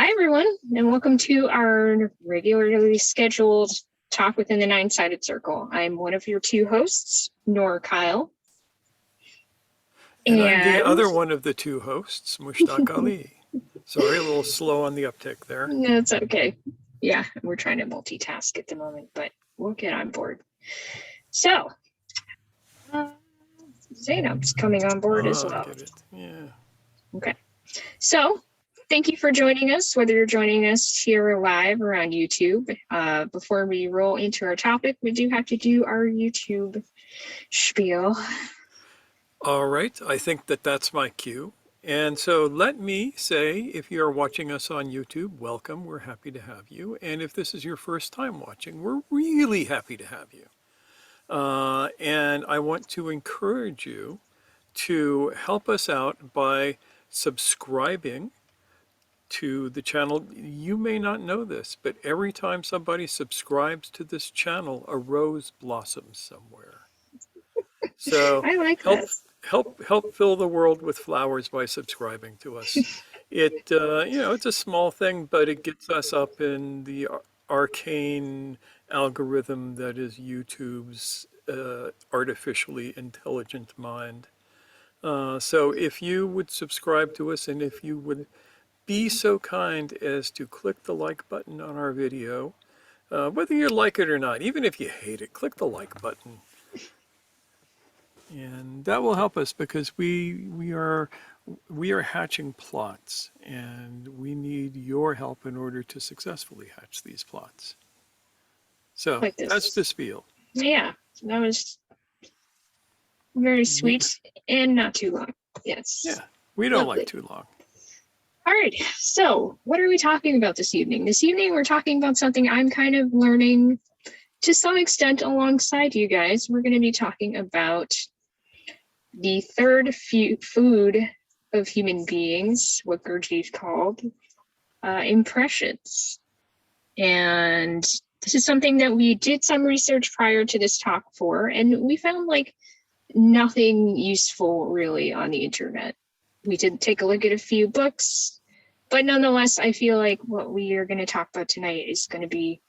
Hi, everyone, and welcome to our regularly scheduled Talk Within the Nine-Sided Circle. I'm one of your two hosts, Nora Kyle. And I'm the other one of the two hosts, Mushtaq Ali. Sorry, a little slow on the uptick there. That's okay. Yeah, we're trying to multitask at the moment, but we'll get on board. So, Zainab's coming on board as well. Get it. Yeah. Okay. So, thank you for joining us, whether you're joining us here live or on YouTube. Before we roll into our topic, we do have to do our YouTube spiel. All right, I think that's my cue. And so let me say, if you're watching us on YouTube, welcome, we're happy to have you. And if this is your first time watching, we're really happy to have you. And I want to encourage you to help us out by subscribing to the channel. You may not know this, but every time somebody subscribes to this channel, a rose blossoms somewhere. So I like help fill the world with flowers by subscribing to us. It's a small thing, but it gets us up in the arcane algorithm that is YouTube's artificially intelligent mind. So if you would subscribe to us, and if you would be so kind as to click the like button on our video, whether you like it or not, even if you hate it, click the like button. And that will help us, because we are hatching plots, and we need your help in order to successfully hatch these plots. So like that's the spiel. Yeah, that was very sweet and not too long. Yes. Yeah, we don't like too long. All right, so what are we talking about this evening? This evening we're talking about something I'm kind of learning to some extent alongside you guys. We're going to be talking about the third food of human beings, what Gurdjieff called impressions. And this is something that we did some research prior to this talk for, and we found like nothing useful really on the internet. We did take a look at a few books, but nonetheless, I feel like what we are going to talk about tonight is going to be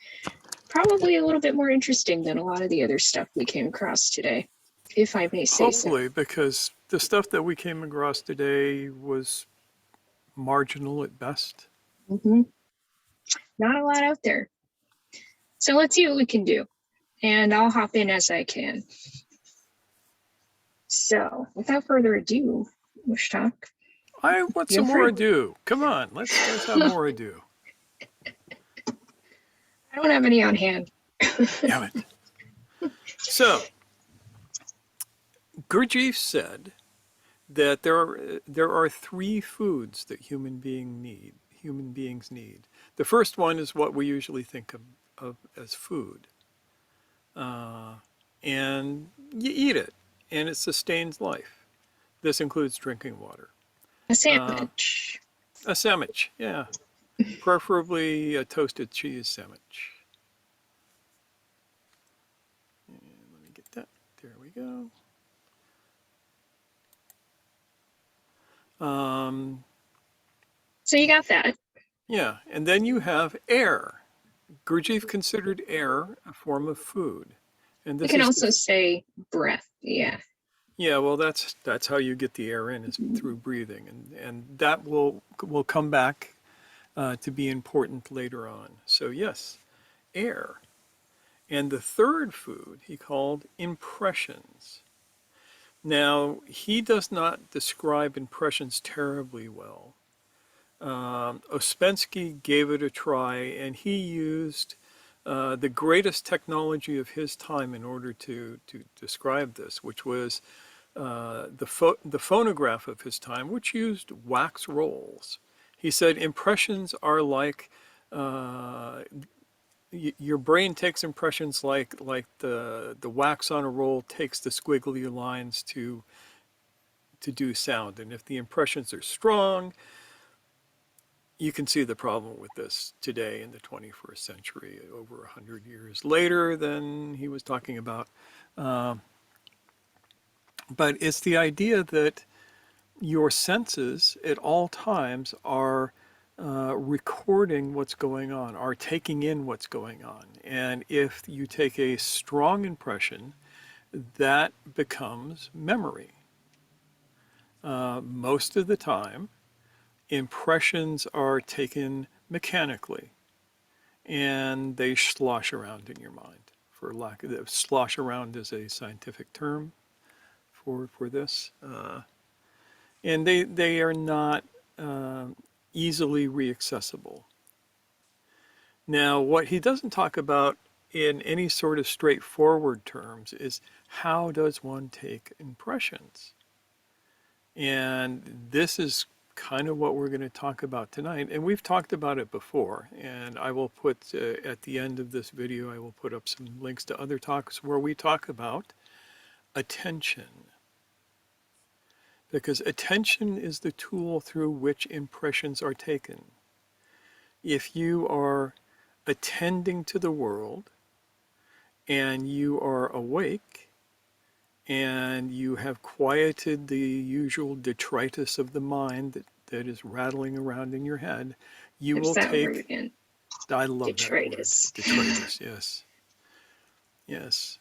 probably a little bit more interesting than a lot of the other stuff we came across today, if I may say so. Hopefully, because the stuff that we came across today was marginal at best. Mm-hmm. Not a lot out there. So let's see what we can do. And I'll hop in as I can. So without further ado, Mushtaq. I want some more ado. Come on, let's have more ado. I don't have any on hand. Damn it. So, Gurdjieff said that there are three foods that human beings need. The first one is what we usually think of as food. And you eat it, and it sustains life. This includes drinking water. A sandwich. A sandwich, yeah. Preferably a toasted cheese sandwich. And let me get that. There we go. So you got that. Yeah, and then you have air. Gurdjieff considered air a form of food. And this you can also say breath, yeah. Yeah, well, that's how you get the air in, is through breathing, and that will come back to be important later on. So yes, air. And the third food he called impressions. Now, he does not describe impressions terribly well. Ouspensky gave it a try, and he used the greatest technology of his time in order to describe this, which was the phonograph of his time, which used wax rolls. He said impressions are like your brain takes impressions like the wax on a roll takes the squiggly lines to do sound. And if the impressions are strong, you can see the problem with this today in the 21st century, over 100 years later than he was talking about. But it's the idea that your senses at all times are recording what's going on, are taking in what's going on. And if you take a strong impression, that becomes memory. Most of the time, impressions are taken mechanically and they slosh around in your mind. For lack of, slosh around is a scientific term for this. And they are not easily reaccessible. Now, what he doesn't talk about in any sort of straightforward terms is how does one take impressions? And this is kind of what we're going to talk about tonight. And we've talked about it before. And I will put at the end of this video, I will put up some links to other talks where we talk about attention. Because attention is the tool through which impressions are taken. If you are attending to the world and you are awake and you have quieted the usual detritus of the mind that is rattling around in your head, you There's will that word take, again. I love Detritus. that word, detritus, yes. Yes.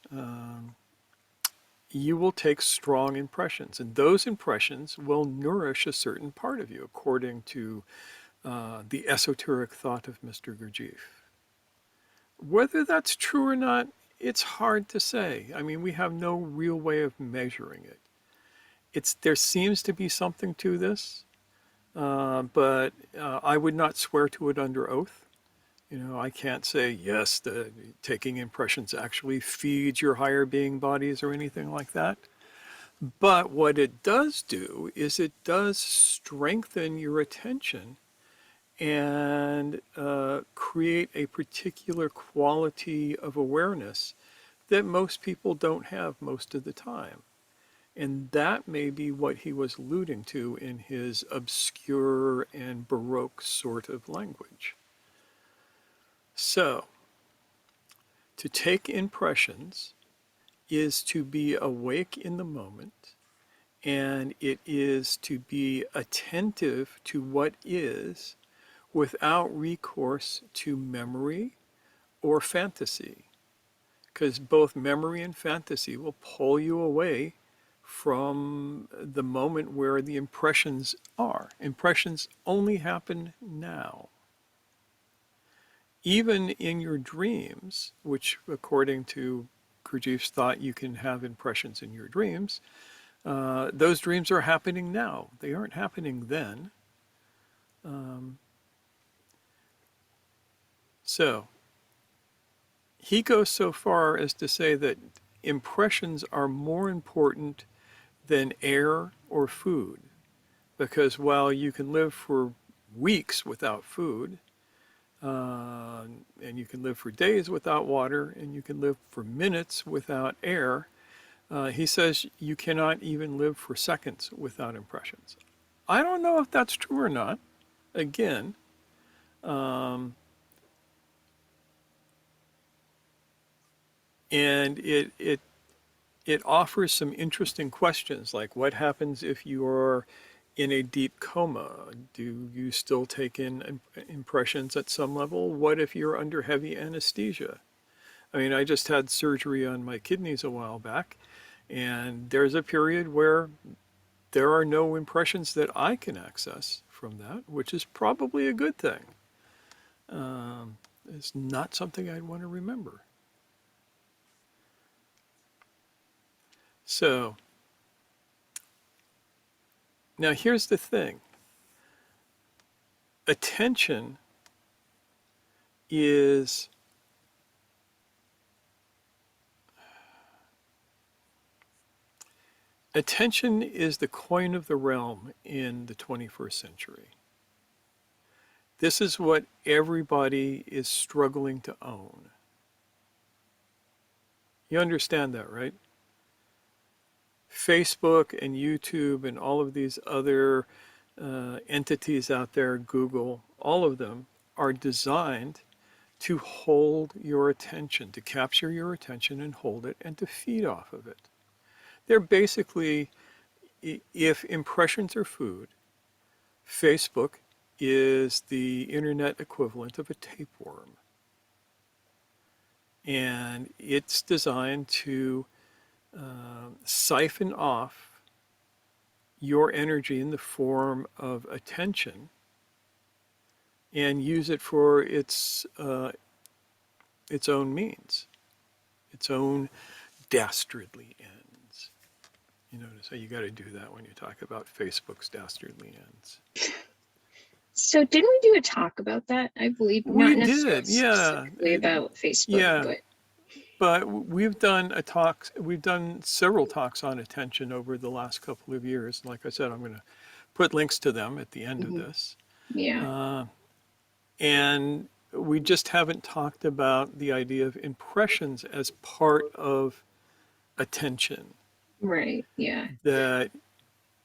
You will take strong impressions, and those impressions will nourish a certain part of you, according to the esoteric thought of Mr. Gurdjieff. Whether that's true or not, it's hard to say. I mean, we have no real way of measuring it. There seems to be something to this, but I would not swear to it under oath. You know, I can't say, yes, the taking impressions actually feeds your higher being bodies or anything like that. But what it does do is it does strengthen your attention and create a particular quality of awareness that most people don't have most of the time. And that may be what he was alluding to in his obscure and Baroque sort of language. So, to take impressions is to be awake in the moment, and it is to be attentive to what is without recourse to memory or fantasy, because both memory and fantasy will pull you away from the moment where the impressions are. Impressions only happen now. Even in your dreams, which according to Gurdjieff's thought, you can have impressions in your dreams, those dreams are happening now. They aren't happening then. So he goes so far as to say that impressions are more important than air or food, because while you can live for weeks without food, and you can live for days without water, and you can live for minutes without air, he says you cannot even live for seconds without impressions. I don't know if that's true or not. Again, and it offers some interesting questions, like what happens if you are in a deep coma? Do you still take in impressions at some level? What if you're under heavy anesthesia? I mean, I just had surgery on my kidneys a while back, and there's a period where there are no impressions that I can access from that, which is probably a good thing. It's not something I'd want to remember. So, now here's the thing. Attention is the coin of the realm in the 21st century. This is what everybody is struggling to own. You understand that, right? Facebook and YouTube and all of these other entities out there, Google, all of them are designed to hold your attention, to capture your attention and hold it and to feed off of it. They're basically, if impressions are food, Facebook is the internet equivalent of a tapeworm. And it's designed to siphon off your energy in the form of attention and use it for its own means, its own dastardly ends. You notice how you got to do that when you talk about Facebook's dastardly ends. So didn't we do a talk about that? I believe We not necessarily did, yeah. specifically about Facebook, Yeah, but we've done several talks on attention over the last couple of years. Like I said, I'm going to put links to them at the end of this. yeah, And we just haven't talked about the idea of impressions as part of attention. right, yeah, That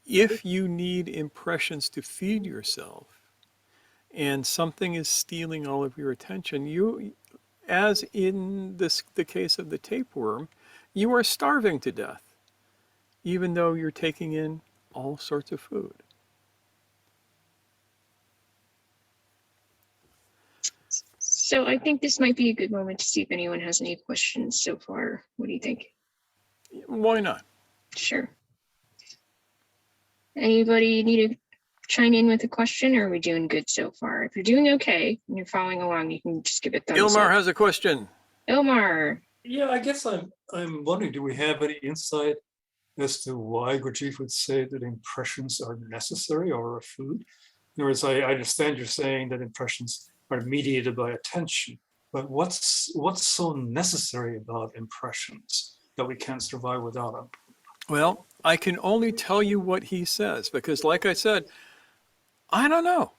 if you need impressions to feed yourself and something is stealing all of your attention, you, as in the case of the tapeworm, you are starving to death, even though you're taking in all sorts of food. So I think this might be a good moment to see if anyone has any questions so far. What do you think? Why not? Sure. Anybody need to chime in with a question, or are we doing good so far? If you're doing okay and you're following along, you can just give it thumbs Ilmar up. has a question. Ilmar. Yeah, I guess I'm wondering, do we have any insight as to why Gurdjieff would say that impressions are necessary or a food? In other words, I understand you're saying that impressions are mediated by attention, but what's so necessary about impressions that we can't survive without them? Well, I can only tell you what he says because, like I said, I don't know.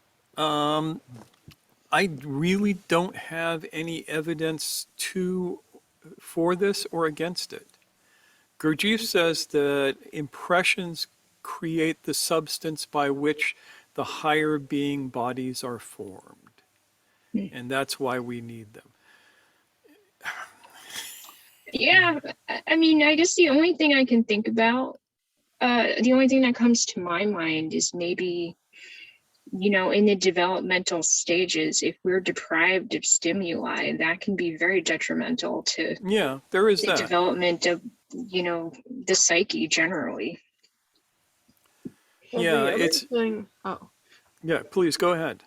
I really don't have any evidence for this or against it. Gurdjieff says that impressions create the substance by which the higher being bodies are formed. And that's why we need them. Yeah, I mean, I guess the only thing I can think about, the only thing that comes to my mind is maybe, in the developmental stages, if we're deprived of stimuli, that can be very detrimental to there is the development of, the psyche generally. Yeah, Yeah, please go ahead.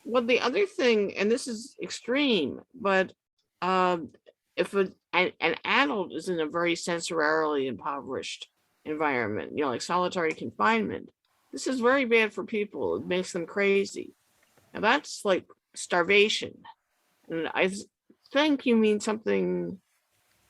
Well, the other thing, and this is extreme, but if an adult is in a very sensorily impoverished environment, like solitary confinement, this is very bad for people. It makes them crazy. And that's like starvation. And I think you mean something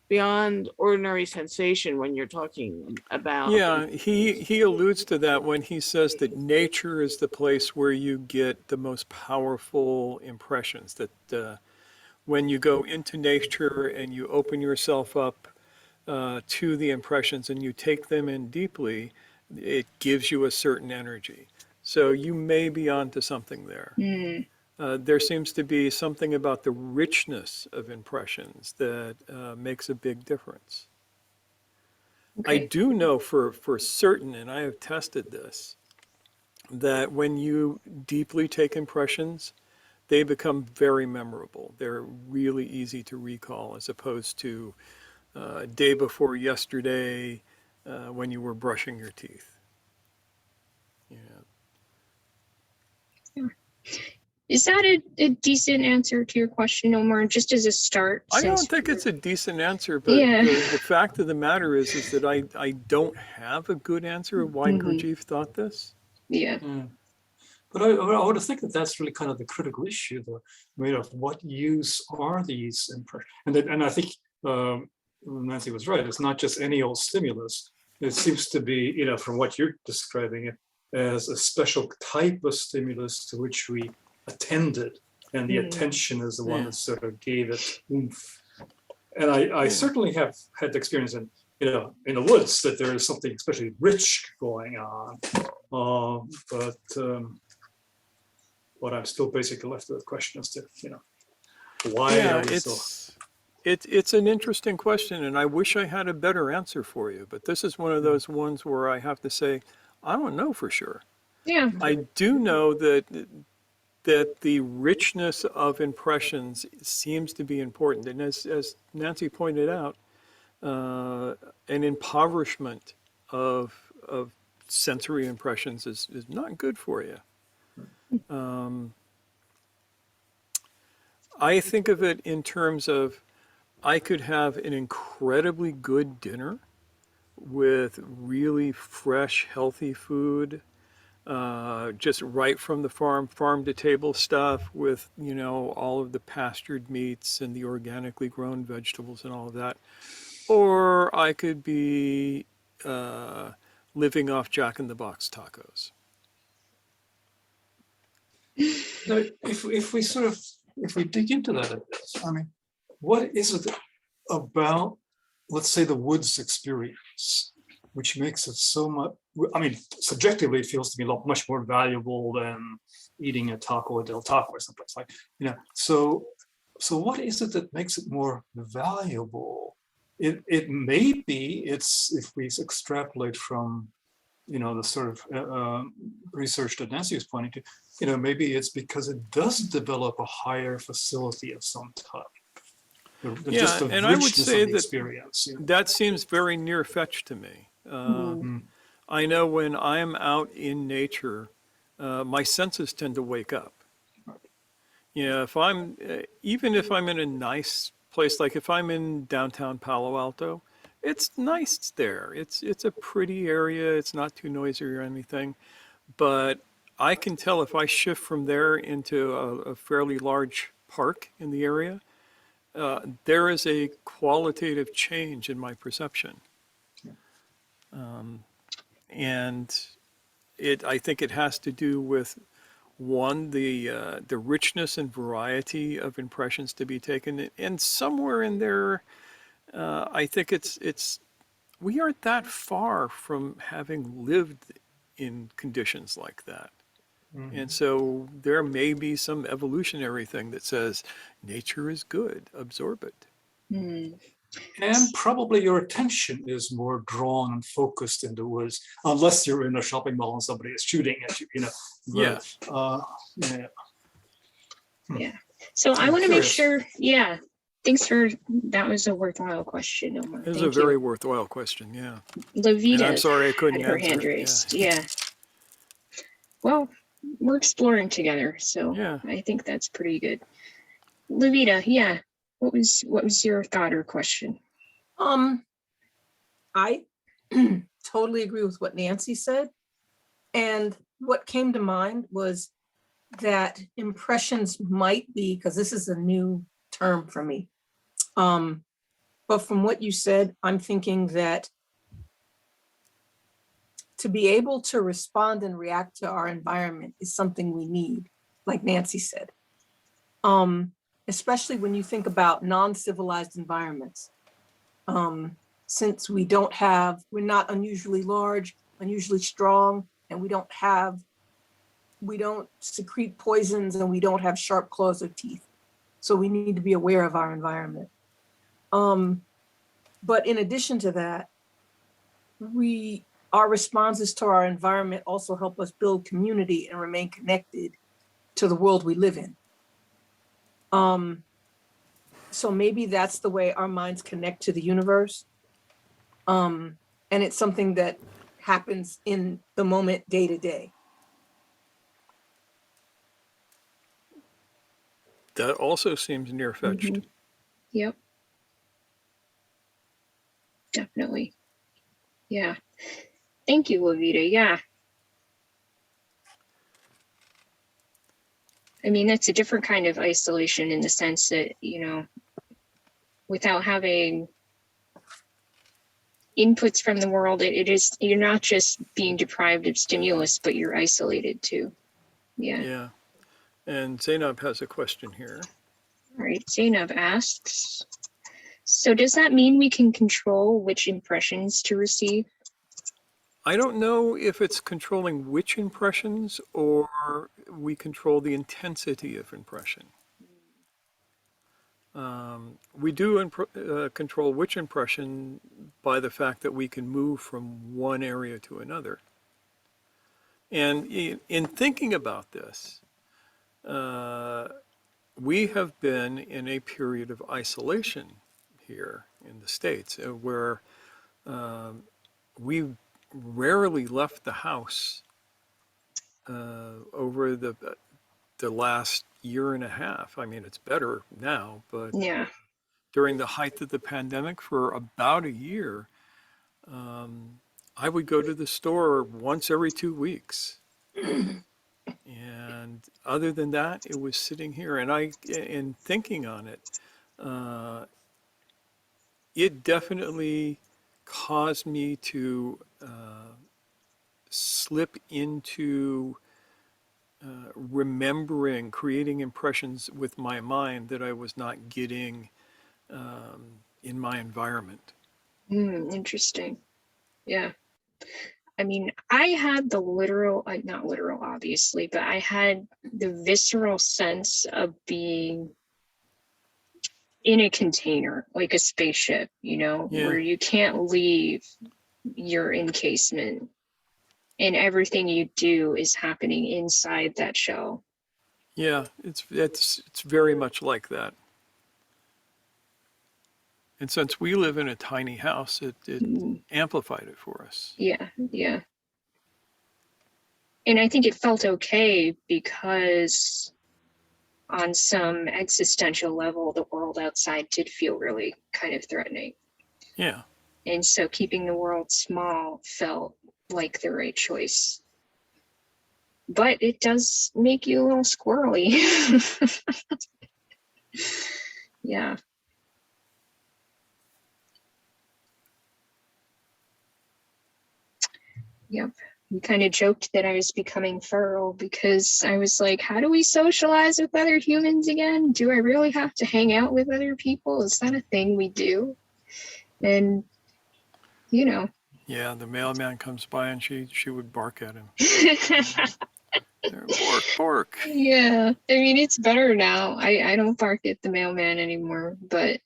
beyond ordinary sensation when you're talking about. Yeah, he alludes to that when he says that nature is the place where you get the most powerful impressions, that when you go into nature and you open yourself up to the impressions and you take them in deeply, it gives you a certain energy. So you may be onto something there. There seems to be something about the richness of impressions that makes a big difference. Okay. I do know for certain, and I have tested this, that when you deeply take impressions, they become very memorable. They're really easy to recall as opposed to day before yesterday when you were brushing your teeth. Is that a decent answer to your question, Omar? Just as a start? I don't think it's a decent answer, but the fact of the matter is that I don't have a good answer of why Gurdjieff thought this. Yeah. But I would think that that's really kind of the critical issue, though. I mean, of what use are these impressions? And I think Nancy was right. It's not just any old stimulus. It seems to be, from what you're describing it, as a special type of stimulus to which we attended, and the attention is the one that sort of gave it oomph. And I certainly have had the experience in the woods that there is something especially rich going on. But I'm still basically left with the question as to why are we so. It's an interesting question, and I wish I had a better answer for you. But this is one of those ones where I have to say I don't know for sure. Yeah. I do know that that the richness of impressions seems to be important. And as Nancy pointed out, an impoverishment of sensory impressions is not good for you. I think of it in terms of I could have an incredibly good dinner with really fresh, healthy food, just right from the farm to table stuff with, you know, all of the pastured meats and the organically grown vegetables and all of that. Or I could be living off Jack in the Box tacos. Now, if we dig into that a bit, I mean, what is it about, let's say, the woods experience, which makes it so much, I mean, subjectively, it feels to be much more valuable than eating a taco del taco or someplace like, you know, so what is it that makes it more valuable? It may be, it's, if we extrapolate from, you know, the sort of research that Nancy was pointing to, you know, maybe it's because it does develop a higher facility of some type. Just the and I would richness say of the that experience. You know? that seems very near-fetched to me. I know when I'm out in nature, my senses tend to wake up. You know, if I'm, even if I'm in a nice place, like if I'm in downtown Palo Alto, it's nice there. It's a pretty area. It's not too noisy or anything. But I can tell if I shift from there into a fairly large park in the area, there is a qualitative change in my perception. And I think it has to do with, one, the richness and variety of impressions to be taken, and somewhere in there, I think it's we aren't that far from having lived in conditions like that. And so there may be some evolutionary thing that says nature is good, absorb it. And probably your attention is more drawn and focused in the woods, unless you're in a shopping mall and somebody is shooting at you, you know. But, Yeah. Yeah. So I I'm want to make curious. sure, yeah. Thanks for, that was a worthwhile question, Omar. It is a Thank very you. worthwhile question, yeah. Levita And I'm sorry I couldn't had her answer hand it. raised. Yeah. Well, we're exploring together, so Yeah. I think that's pretty good. Levita, yeah. What was your thought or question? I totally agree with what Nancy said. And what came to mind was that impressions might be, because this is a new term for me. But from what you said, I'm thinking that to be able to respond and react to our environment is something we need, like Nancy said. Especially when you think about non-civilized environments. Since we're not unusually large, unusually strong, and we don't secrete poisons, and we don't have sharp claws or teeth. So we need to be aware of our environment. But in addition to that, our responses to our environment also help us build community and remain connected to the world we live in. So maybe that's the way our minds connect to the universe. And it's something that happens in the moment, day to day. That also seems near-fetched. Yep. Definitely. Yeah. Thank you, Levita. Yeah. I mean, that's a different kind of isolation in the sense that, you know, without having inputs from the world, you're not just being deprived of stimulus, but you're isolated too. Yeah. Yeah. And Zainab has a question here. All right. Zainab asks, so does that mean we can control which impressions to receive? I don't know if it's controlling which impressions or we control the intensity of impression. We do control which impression by the fact that we can move from one area to another. And in thinking about this, we have been in a period of isolation here in the States where we rarely left the house over the last year and a half. I mean, it's better now, but Yeah. during the height of the pandemic for about a year, I would go to the store once every 2 weeks. And other than that, it was sitting here. And in thinking on it, it definitely caused me to slip into remembering, creating impressions with my mind that I was not getting in my environment. Interesting. Yeah. I mean, I had the literal, not literal, obviously, but I had the visceral sense of being in a container, like a spaceship, you know, Yeah. where you can't leave your encasement and everything you do is happening inside that shell. Yeah, it's very much like that. And since we live in a tiny house, it amplified it for us. Yeah, yeah. And I think it felt okay because on some existential level, the world outside did feel really kind of threatening. Yeah. And so keeping the world small felt like the right choice. But it does make you a little squirrely. Yeah. Yep. We kind of joked that I was becoming feral because I was like, how do we socialize with other humans again? Do I really have to hang out with other people? Is that a thing we do? And, you know. Yeah, the mailman comes by and she would bark at him. Bark, bark. Yeah. I mean, it's better now. I don't bark at the mailman anymore, but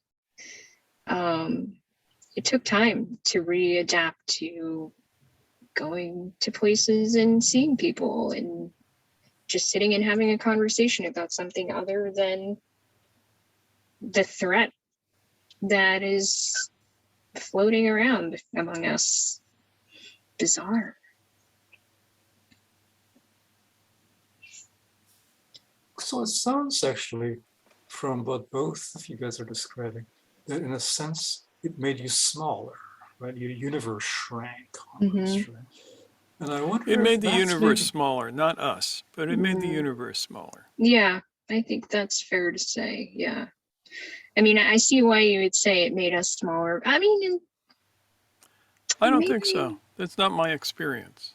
it took time to readapt to going to places and seeing people and just sitting and having a conversation about something other than the threat that is floating around among us. Bizarre. So it sounds actually, from what both of you guys are describing, that in a sense it made you smaller, right? Your universe shrank almost, right? And I wonder It if made the that's universe maybe- smaller, not us, but it made the universe smaller. Yeah, I think that's fair to say. Yeah. I mean, I see why you would say it made us smaller. I mean, I don't think so. That's not my experience.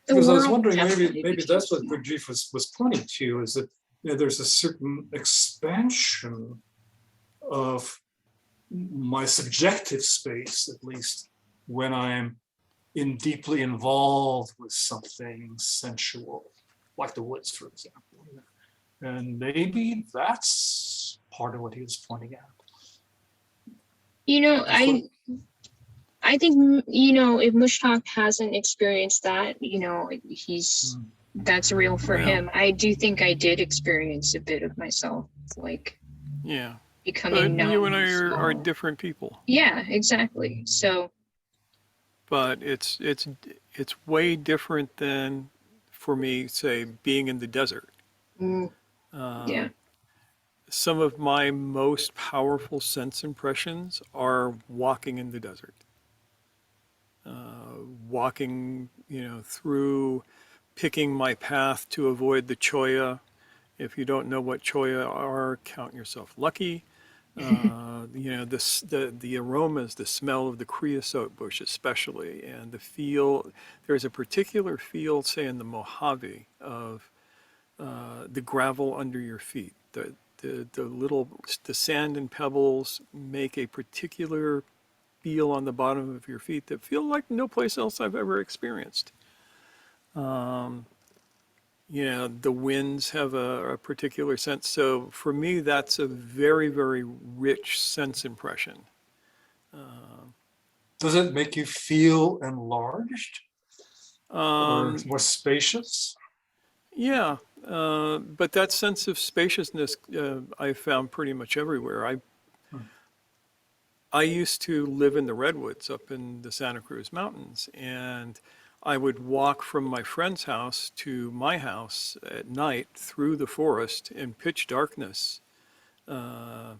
Because I was wondering, definitely maybe became that's what smaller. Gurdjieff was pointing to, is that there's a certain expansion of my subjective space, at least, when I'm deeply involved with something sensual, like the woods, for example. And maybe that's part of what he was pointing at. You know, I think, you know, if Mushtak hasn't experienced that, you know, that's real for Yeah. him. I do think I did experience a bit of myself, like Yeah. becoming But you and I numb, are small. different people. Yeah, exactly. So, But it's way different than, for me, say, being in the desert. yeah. Some of my most powerful sense impressions are walking in the desert. Walking, through, picking my path to avoid the cholla. If you don't know what cholla are, count yourself lucky. The aromas, the smell of the creosote bush especially, and the feel, there's a particular feel, say in the Mojave, of the gravel under your feet. The sand and pebbles make a particular feel on the bottom of your feet that feel like no place else I've ever experienced. The winds have a particular sense. So for me, that's a very, very rich sense impression. Does it make you feel enlarged or more spacious? Yeah, but that sense of spaciousness I've found pretty much everywhere. Hmm. I used to live in the redwoods up in the Santa Cruz Mountains, and I would walk from my friend's house to my house at night through the forest in pitch darkness, uh,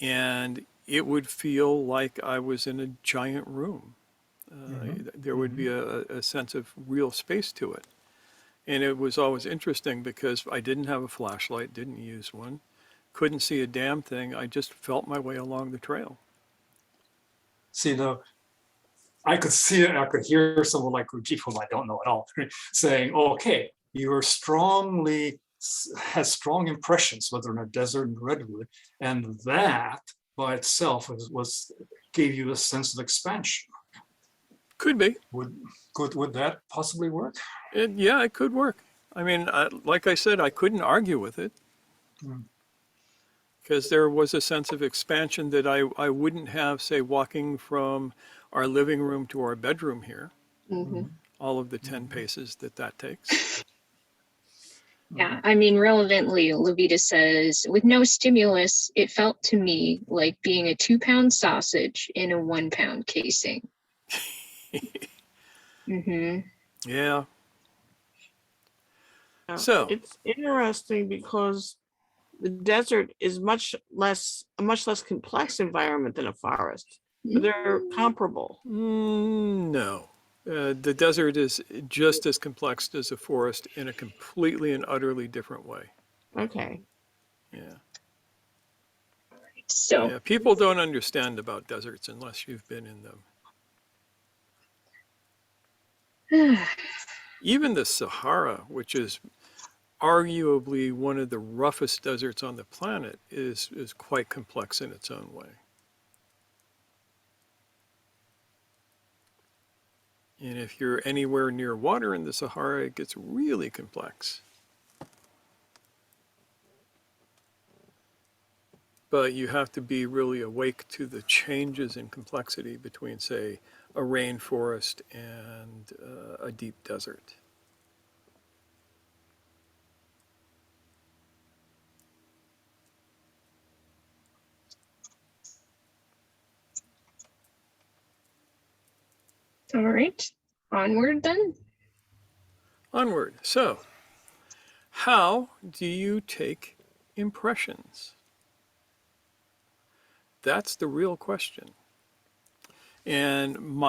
and it would feel like I was in a giant room. There would be a sense of real space to it. And it was always interesting because I didn't have a flashlight, didn't use one, couldn't see a damn thing. I just felt my way along the trail. See, now I could see it, I could hear someone like Gurdjieff, whom I don't know at all, saying, okay, you are has strong impressions, whether in a desert and redwood, and that by itself gave you a sense of expansion. Could be. Would that possibly work? Yeah, it could work. I mean, like I said, I couldn't argue with it Hmm. because there was a sense of expansion that I wouldn't have, say, walking from our living room to our bedroom here, Hmm. all of the 10 paces that takes. Yeah, I mean, relevantly, Levita says, with no stimulus, it felt to me like being a 2-pound sausage in a 1-pound casing. Mm-hmm. Yeah. So So, it's interesting because the desert is a much less complex environment than a forest, but they're comparable. no. The desert is just as complex as a forest in a completely and utterly different way. Okay. Yeah. So, Yeah. People don't understand about deserts unless you've been in them. Even the Sahara, which is arguably one of the roughest deserts on the planet, is quite complex in its own way. And if you're anywhere near water in the Sahara, it gets really complex. But you have to be really awake to the changes in complexity between, say, a rainforest and a deep desert. all right, onward then. Onward. So, how do you take impressions? That's the real question. And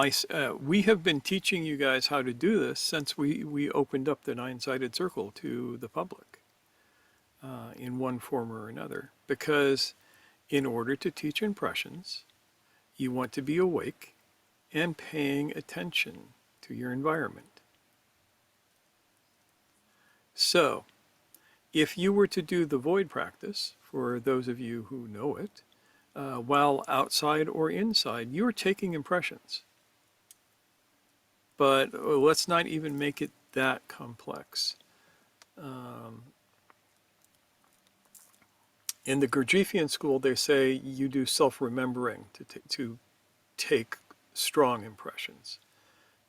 we have been teaching you guys how to do this since we opened up the nine-sided circle to the public in one form or another. Because in order to teach impressions, you want to be awake and paying attention to your environment. So, if you were to do the void practice, for those of you who know it, while outside or inside, you're taking impressions. But let's not even make it that complex. In the Gurdjieffian school, they say you do self-remembering to take strong impressions.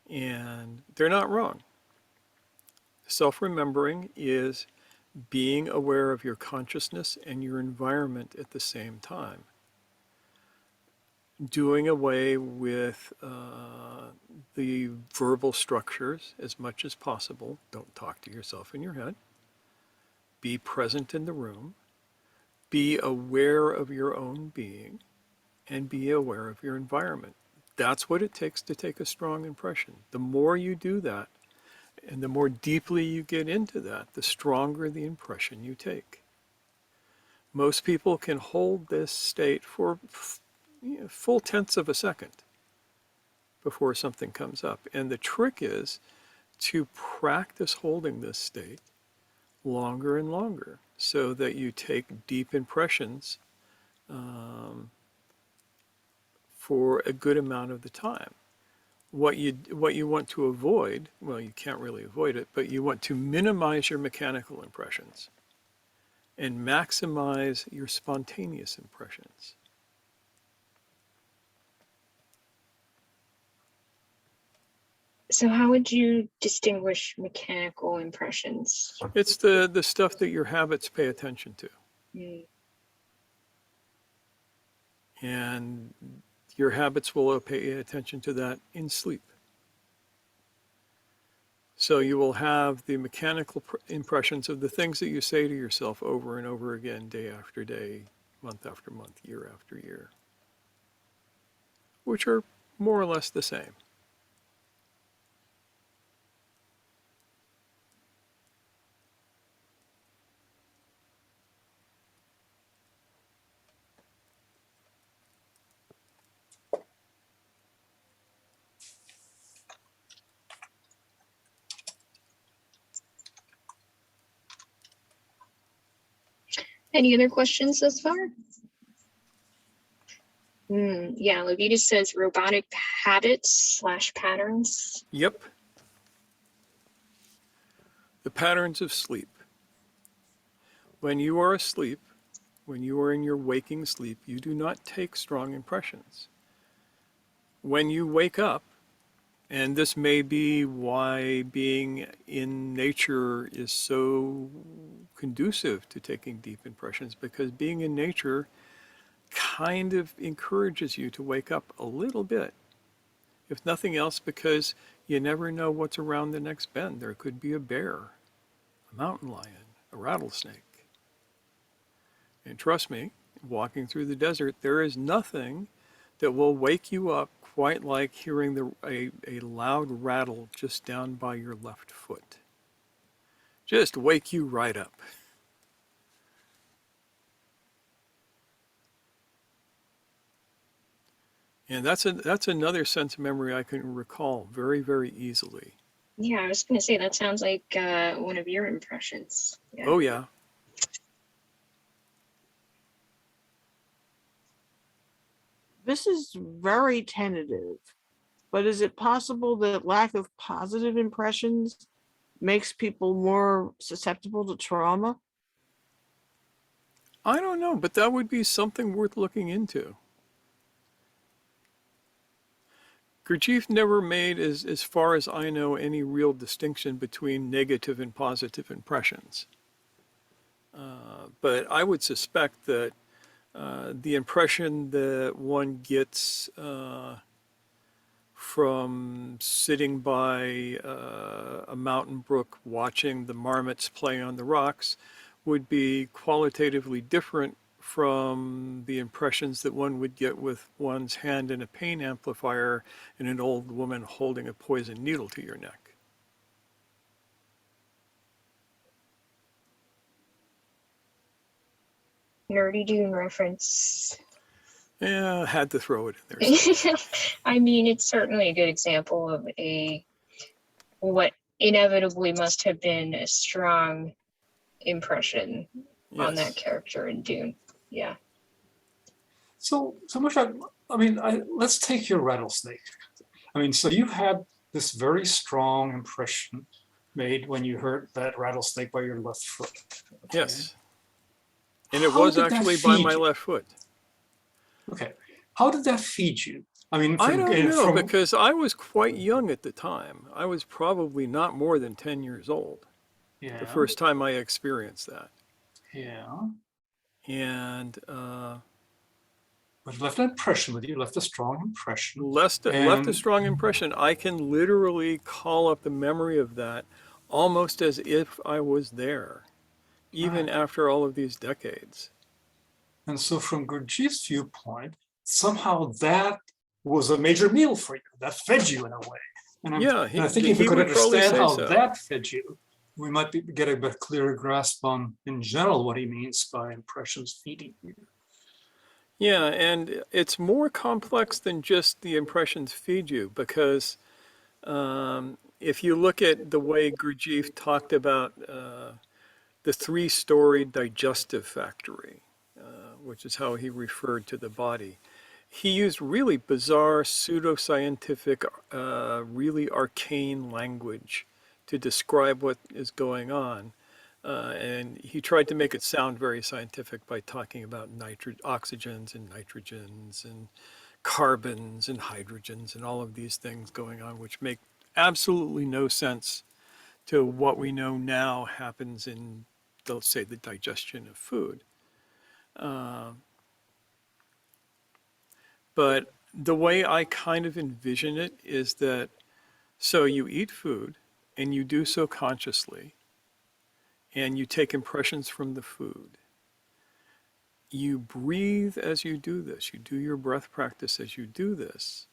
And they're not wrong. Self-remembering is being aware of your consciousness and your environment at the same time. Doing away with the verbal structures as much as possible. Don't talk to yourself in your head. Be present in the room. Be aware of your own being and be aware of your environment. That's what it takes to take a strong impression. The more you do that, and the more deeply you get into that, the stronger the impression you take. Most people can hold this state for full tenths of a second before something comes up. And the trick is to practice holding this state longer and longer so that you take deep impressions for a good amount of the time. What you want to avoid, well, you can't really avoid it, but you want to minimize your mechanical impressions and maximize your spontaneous impressions. So how would you distinguish mechanical impressions? It's the stuff that your habits pay attention to. Mm. And your habits will pay attention to that in sleep. So you will have the mechanical impressions of the things that you say to yourself over and over again, day after day, month after month, year after year, which are more or less the same. Any other questions thus far? Yeah, Levita says robotic habits / patterns. Yep. The patterns of sleep. When you are asleep, when you are in your waking sleep, you do not take strong impressions. When you wake up, and this may be why being in nature is so conducive to taking deep impressions, because being in nature kind of encourages you to wake up a little bit. If nothing else, because you never know what's around the next bend. There could be a bear, a mountain lion, a rattlesnake. And trust me, walking through the desert, there is nothing that will wake you up quite like hearing a loud rattle just down by your left foot. Just wake you right up. And that's another sense memory I can recall very, very easily. Yeah, I was going to say that sounds like one of your impressions. Yeah. Oh, yeah. This is very tentative, but is it possible that lack of positive impressions makes people more susceptible to trauma? I don't know, but that would be something worth looking into. Gurdjieff never made, as far as I know, any real distinction between negative and positive impressions. But I would suspect that the impression that one gets from sitting by a mountain brook watching the marmots play on the rocks would be qualitatively different from the impressions that one would get with one's hand in a pain amplifier and an old woman holding a poison needle to your neck. Nerdy Dune reference. Yeah, I had to throw it in there. I mean, it's certainly a good example of what inevitably must have been a strong impression on that Yes. character in Dune. Yeah. So much. Let's take your rattlesnake. So you had this very strong impression made when you heard that rattlesnake by your left foot. Okay. Yes. And it How was did that actually by feed my you? left foot. Okay. How did that feed you? I don't know, because I was quite young at the time. I was probably not more than 10 years old yeah, the first time I experienced that. yeah. And But it left an impression with you, left a strong impression. left a And strong impression. I can literally call up the memory of that almost as if I was there, even Right. after all of these decades. And so from Gurdjieff's viewpoint, somehow that was a major meal for you. That fed you in a way. And I think if we could would probably understand say how so. that fed you, we might get a bit clearer grasp on, in general, what he means by impressions feeding you. Yeah, and it's more complex than just the impressions feed you, because if you look at the way Gurdjieff talked about the three-storied digestive factory, which is how he referred to the body, he used really bizarre, pseudo-scientific, really arcane language to describe what is going on. And he tried to make it sound very scientific by talking about oxygens and nitrogens and carbons and hydrogens and all of these things going on, which make absolutely no sense to what we know now happens in, let's say, the digestion of food. But the way I kind of envision it is that, so you eat food and you do so consciously, and you take impressions from the food. You breathe as you do this. You do your breath practice as you do this.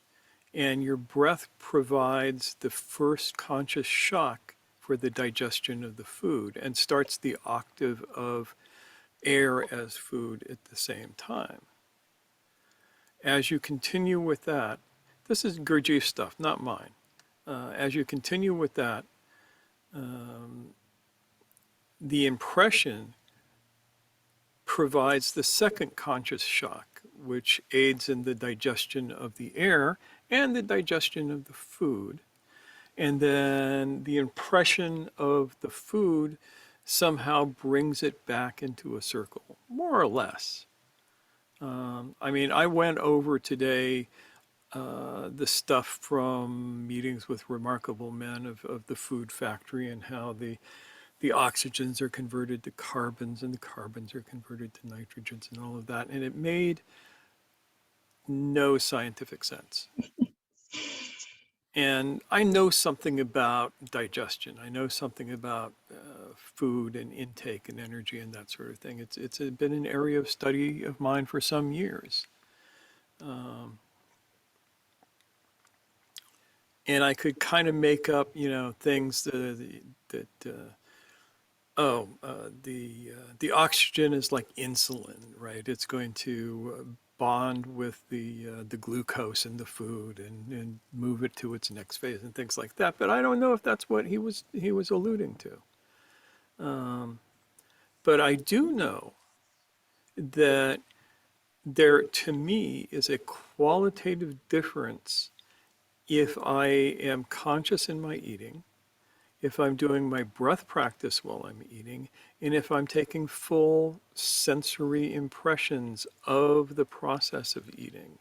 And your breath provides the first conscious shock for the digestion of the food and starts the octave of air as food at the same time. As you continue with that, this is Gurdjieff stuff, not mine. As you continue with that, the impression provides the second conscious shock, which aids in the digestion of the air and the digestion of the food. And then the impression of the food somehow brings it back into a circle, more or less. I mean, I went over today the stuff from meetings with remarkable men of the food factory and how the oxygens are converted to carbons and the carbons are converted to nitrogens and all of that. And it made no scientific sense. And I know something about digestion. I know something about food and intake and energy and that sort of thing. It's been an area of study of mine for some years. And I could kind of make up, things that the oxygen is like insulin, right? It's going to bond with the glucose in the food and move it to its next phase and things like that. But I don't know if that's what he was alluding to. But I do know that there, to me, is a qualitative difference if I am conscious in my eating, if I'm doing my breath practice while I'm eating, and if I'm taking full sensory impressions of the process of eating.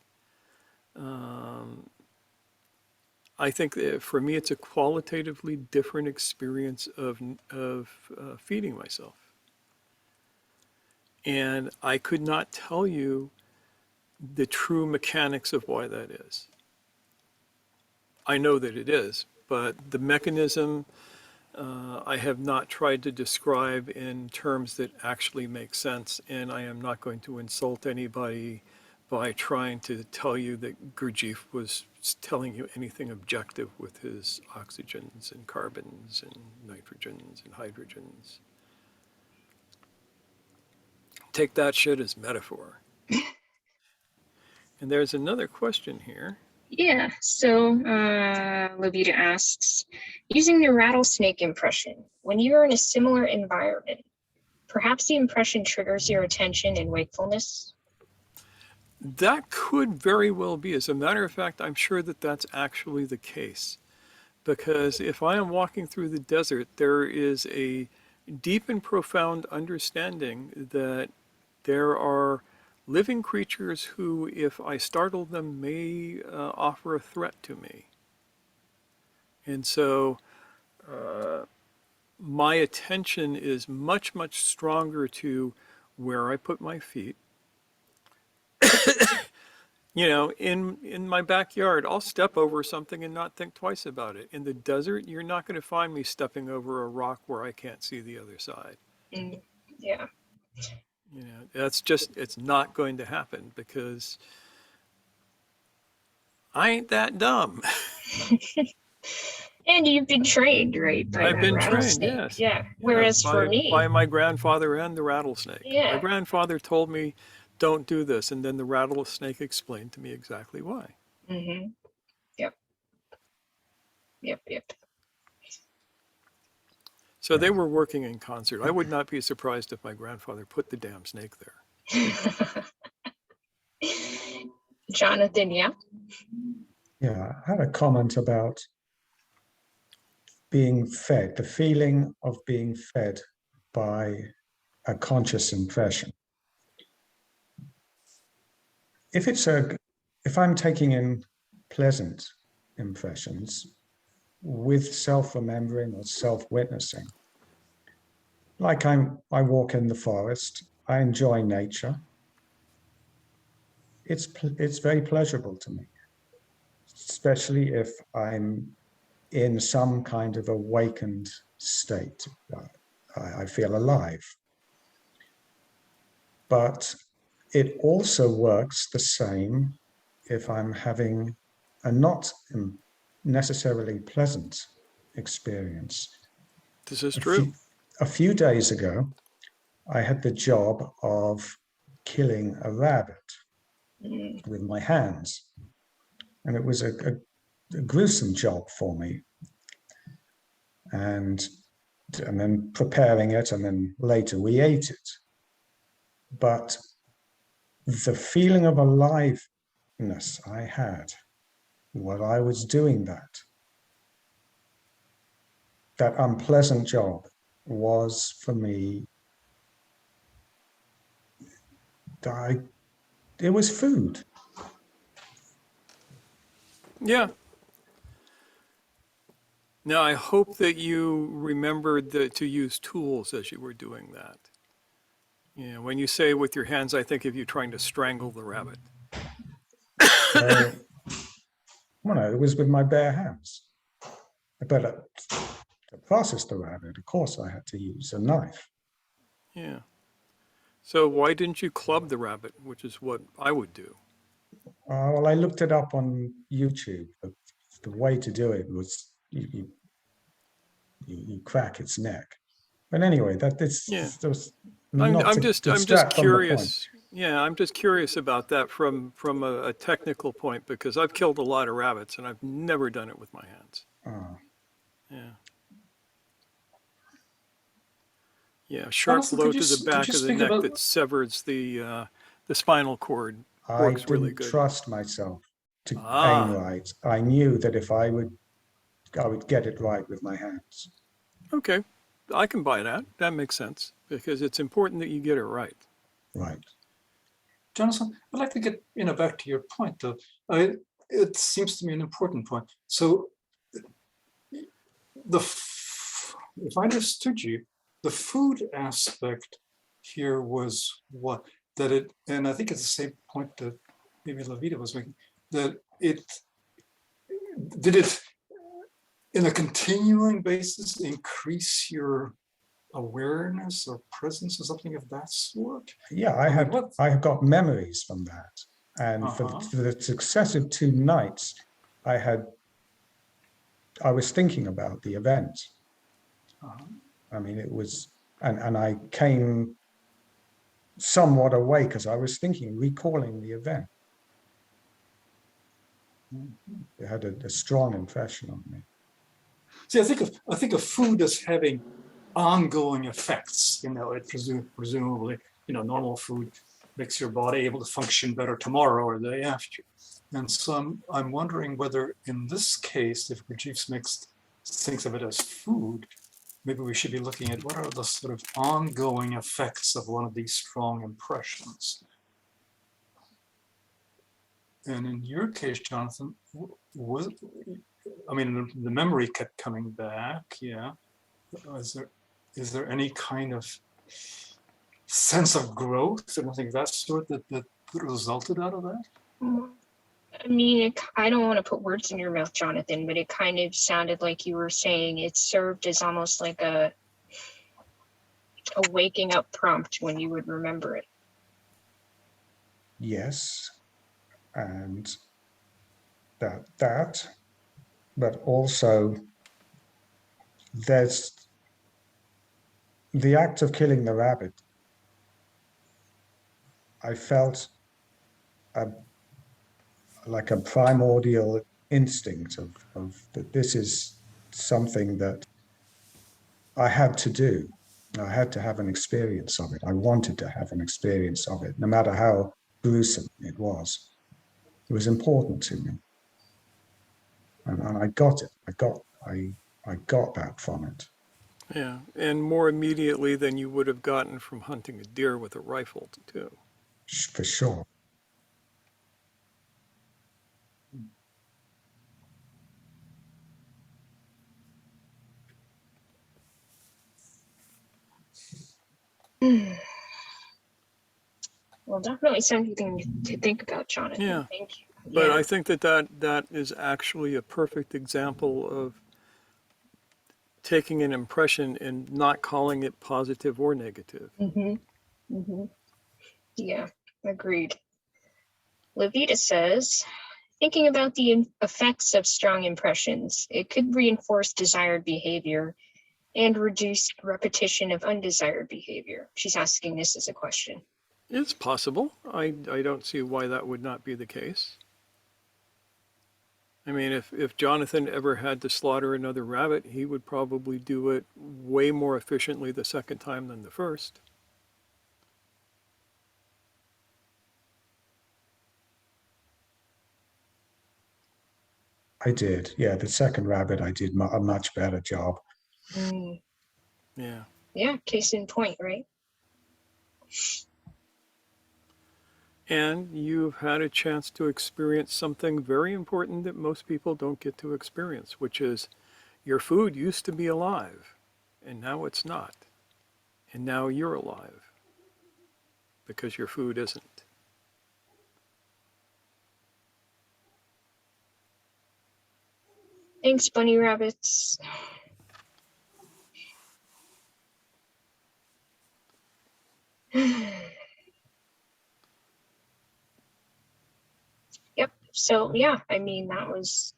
I think that for me, it's a qualitatively different experience of feeding myself. And I could not tell you the true mechanics of why that is. I know that it is, but the mechanism I have not tried to describe in terms that actually make sense, and I am not going to insult anybody by trying to tell you that Gurdjieff was telling you anything objective with his oxygens and carbons and nitrogens and hydrogens. Take that shit as metaphor. And there's another question here. Yeah, so Levita asks, using the rattlesnake impression, when you're in a similar environment, perhaps the impression triggers your attention and wakefulness? That could very well be. As a matter of fact, I'm sure that that's actually the case. Because if I am walking through the desert, there is a deep and profound understanding that there are living creatures who, if I startle them, may offer a threat to me. And so my attention is much, much stronger to where I put my feet. In my backyard, I'll step over something and not think twice about it. In the desert, you're not going to find me stepping over a rock where I can't see the other side. Yeah. It's not going to happen because I ain't that dumb. And you've been trained, right? By I've that been trained, rattlesnake. yes. Yeah. Whereas for me, by my grandfather and the rattlesnake. Yeah. My grandfather told me, don't do this. And then the rattlesnake explained to me exactly why. Mm-hmm. Yep. So they were working in concert. I would not be surprised if my grandfather put the damn snake there. Jonathan, yeah? Yeah, I had a comment about being fed, the feeling of being fed by a conscious impression. If I'm taking in pleasant impressions, with self-remembering or self-witnessing. Like I walk in the forest, I enjoy nature. It's very pleasurable to me, especially if I'm in some kind of awakened state. I feel alive. But it also works the same if I'm having a not necessarily pleasant experience. This is true. A few days ago, I had the job of killing a rabbit with my hands. And it was a gruesome job for me. And then preparing it, and then later we ate it. But the feeling of aliveness I had while I was doing that unpleasant job was for me, it was food. Yeah. Now, I hope that you remembered to use tools as you were doing that. You know, when you say with your hands, I think of you trying to strangle the rabbit. Well, no, it was with my bare hands. But to process the rabbit, of course, I had to use a knife. Yeah. So why didn't you club the rabbit, which is what I would do? Well, I looked it up on YouTube. The way to do it was you crack its neck. But anyway, Yeah. not I'm to just distract from the point. curious. Yeah, I'm just curious about that from a technical point, because I've killed a lot of rabbits and I've never done it with my hands. Oh. Yeah. Yeah, sharp Jonathan, blow could you, to the could back you of the speak neck about, that severs the spinal cord I works really didn't good. trust myself to aim Ah, right. I knew that if I would get it right with my hands. okay. I can buy that. That makes sense, because it's important that you get it right. Right. Jonathan, I'd like to get back to your point though. It seems to me an important point. So if I understood you, the food aspect here was what? That it, and I think it's the same point that maybe Levita was making, that did it in a continuing basis increase your awareness or presence or something of that sort? Yeah, I have got memories from that. And for the successive 2 nights, I was thinking about the event. I mean, it was, and I came somewhat awake as I was recalling the event. It had a strong impression on me. See, I think of food as having ongoing effects. It presumably, normal food makes your body able to function better tomorrow or the day after. And so I'm wondering whether in this case, if Gurdjieff thinks of it as food, maybe we should be looking at what are the sort of ongoing effects of one of these strong impressions. And in your case, Jonathan, the memory kept coming back, yeah. Is there any kind of sense of growth and I think that sort that resulted out of that? I mean, I don't want to put words in your mouth, Jonathan, but it kind of sounded like you were saying it served as almost like a waking up prompt when you would remember it. Yes, and that, but also there's the act of killing the rabbit. I felt like a primordial instinct of that this is something that I had to do. I had to have an experience of it. I wanted to have an experience of it, no matter how gruesome it was. It was important to me. And I got it. I got that from it. Yeah, and more immediately than you would have gotten from hunting a deer with a rifle, too. For sure. Well, definitely something to think about, Jonathan. Yeah. Thank you. But Yeah. I think that is actually a perfect example of taking an impression and not calling it positive or negative. Yeah, agreed. Levita says, thinking about the effects of strong impressions, it could reinforce desired behavior and reduce repetition of undesired behavior. She's asking this as a question. It's possible. I don't see why that would not be the case. I mean, if Jonathan ever had to slaughter another rabbit, he would probably do it way more efficiently the second time than the first. I did. Yeah, the second rabbit, I did a much better job. Yeah. Yeah, case in point, right? And you've had a chance to experience something very important that most people don't get to experience, which is your food used to be alive, and now it's not. And now you're alive because your food isn't. Thanks, bunny rabbits. Yep. So yeah, I mean, that was,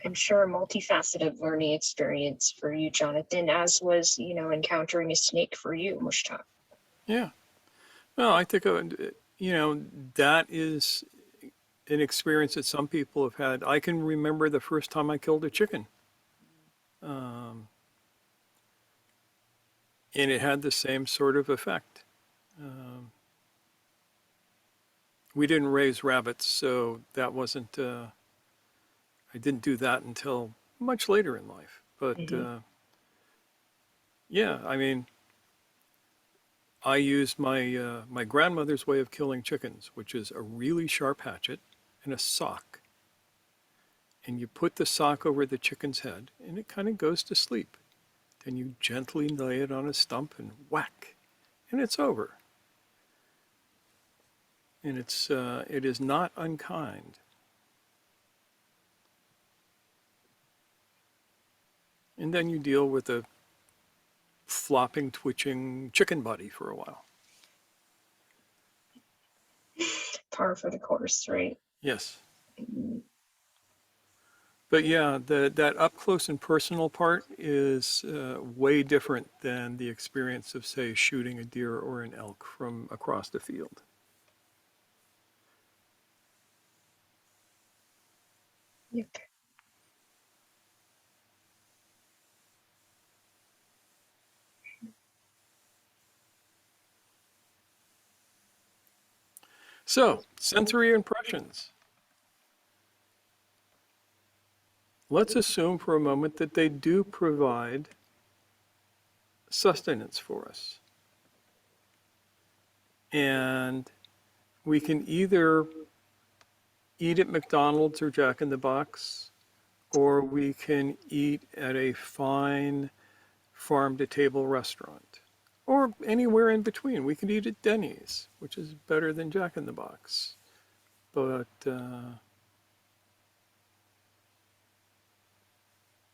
I'm sure, a multifaceted learning experience for you, Jonathan, as was, encountering a snake for you, Mushtaq. Yeah. Well, I think, that is an experience that some people have had. I can remember the first time I killed a chicken. And it had the same sort of effect. We didn't raise rabbits, so that wasn't, I didn't do that until much later in life. But yeah, I mean, I used my grandmother's way of killing chickens, which is a really sharp hatchet and a sock. And you put the sock over the chicken's head, and it kind of goes to sleep. Then you gently lay it on a stump and whack, and it's over. And it is not unkind. And then you deal with a flopping, twitching chicken body for a while. Par for the course, right? Yes. But yeah, that up close and personal part is way different than the experience of, say, shooting a deer or an elk from across the field. Yep. So, sensory impressions. Let's assume for a moment that they do provide sustenance for us. And we can either eat at McDonald's or Jack in the Box, or we can eat at a fine farm-to-table restaurant, or anywhere in between. We can eat at Denny's, which is better than Jack in the Box. But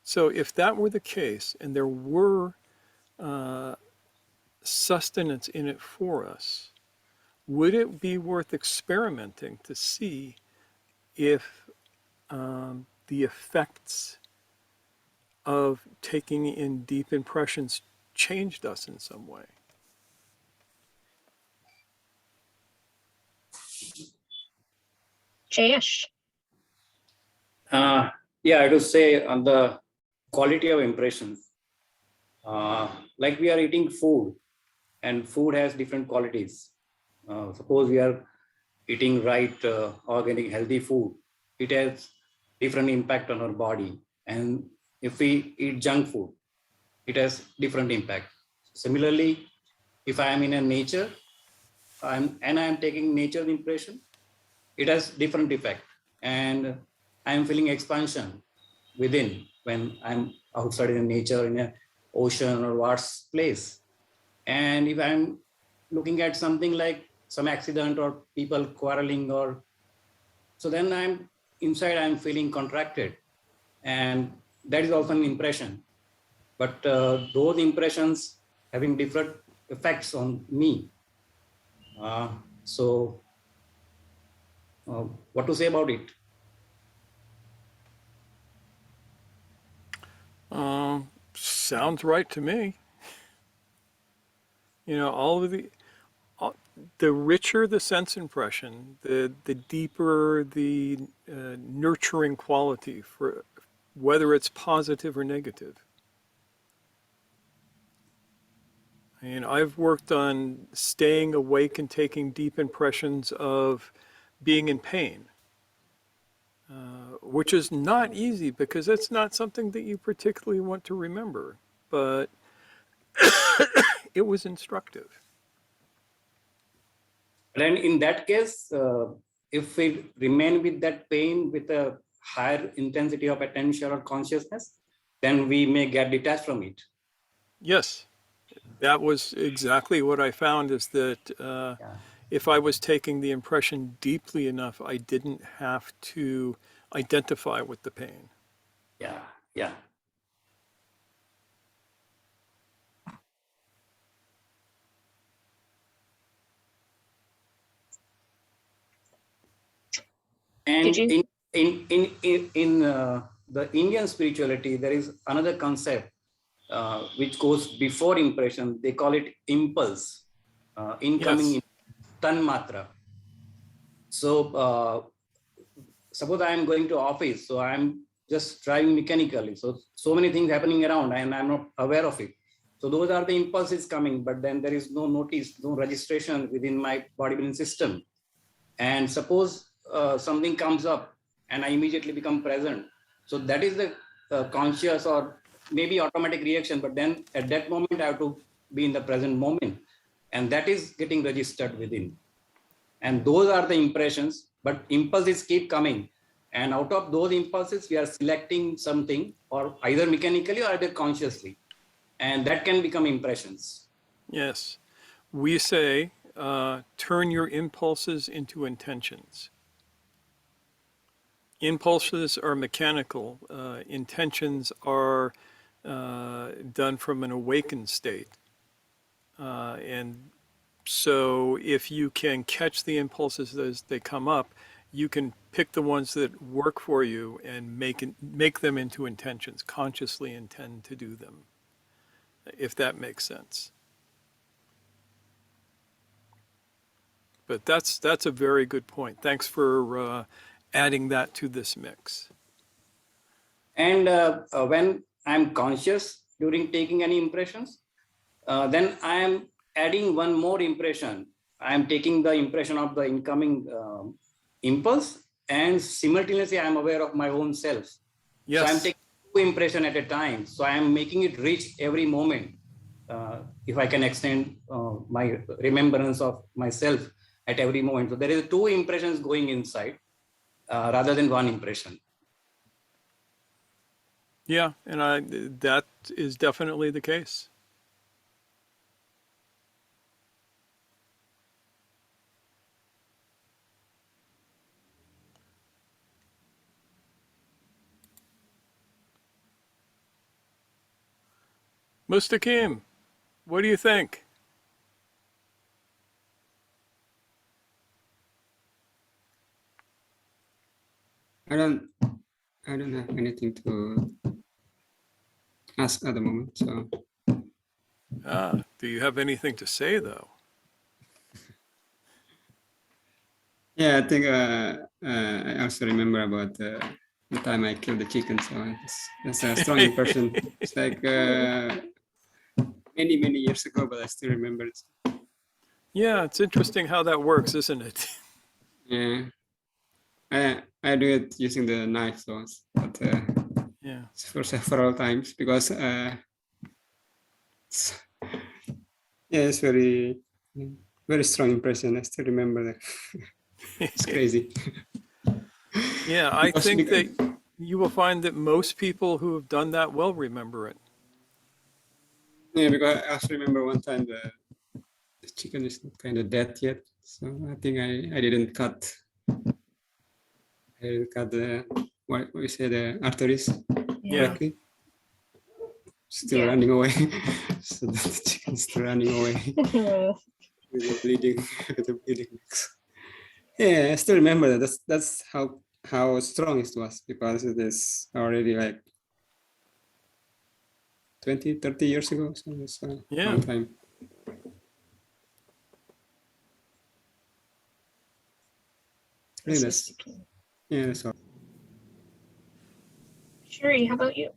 so if that were the case, and there were sustenance in it for us, would it be worth experimenting to see if the effects of taking in deep impressions changed us in some way? Jayesh. Yeah, I would say on the quality of impression, like we are eating food, and food has different qualities. Suppose we are eating right, organic, healthy food, it has different impact on our body. And if we eat junk food, it has different impact. Similarly, if I am in a nature, I am taking nature impression, it has different effect. And I am feeling expansion within when I'm outside in nature, in an ocean or vast place. And if I'm looking at something like some accident or people quarreling, or so then I'm feeling contracted, and that is also an impression. But those impressions having different effects on me. So what to say about it? Sounds right to me. You know, the richer the sense impression, the deeper the nurturing quality, for whether it's positive or negative. And I've worked on staying awake and taking deep impressions of being in pain, which is not easy because it's not something that you particularly want to remember, but it was instructive. And in that case, if we remain with that pain with a higher intensity of attention or consciousness, then we may get detached from it. Yes, that was exactly what I found, is that if I was taking the impression deeply enough, I didn't have to identify with the pain. Yeah, yeah. And in the Indian spirituality, there is another concept which goes before impression. They call it impulse, incoming Yes. tanmatra. So suppose I am going to office, so I'm just driving mechanically. So many things happening around and I'm not aware of it. So those are the impulses coming, but then there is no notice, no registration within my body brain system. And suppose something comes up and I immediately become present. So that is the conscious or maybe automatic reaction, but then at that moment I have to be in the present moment, and that is getting registered within. And those are the impressions, but impulses keep coming. And out of those impulses, we are selecting something, or either mechanically or either consciously. And that can become impressions. Yes. We say, turn your impulses into intentions. Impulses are mechanical. Intentions are done from an awakened state. And so if you can catch the impulses as they come up, you can pick the ones that work for you and make them into intentions, consciously intend to do them, if that makes sense. But that's a very good point. Thanks for adding that to this mix. And when I'm conscious during taking any impressions, then I am adding one more impression. I am taking the impression of the incoming impulse, and simultaneously I am aware of my own self. Yes. So I'm taking two impressions at a time. So I am making it rich every moment. If I can extend my remembrance of myself at every moment. So there is two impressions going inside rather than one impression. Yeah, and that is definitely the case. Mustaqim, what do you think? I don't have anything to ask at the moment. So Do you have anything to say though? yeah, I think I also remember about the time I killed the chicken. So that's a strong impression. It's like many years ago, but I still remember it. Yeah, it's interesting how that works, isn't it? Yeah, I do it using the knife, so but Yeah. for several times because it's very strong impression. I still remember that. It's crazy. Yeah, I think that you will find that most people who have done that will remember it. Yeah, because I also remember one time the chicken is kind of dead yet. So I think I didn't cut. I didn't cut the what we say the arteries Yeah. correctly. Still Yeah. running away. So the chicken's still running away with the bleeding, with the bleeding necks. Yeah, I still remember that. That's how strong it was, because it is already like 20, 30 years ago. So it's a Yeah. long time. Yeah, that's all. Sherry, how about you?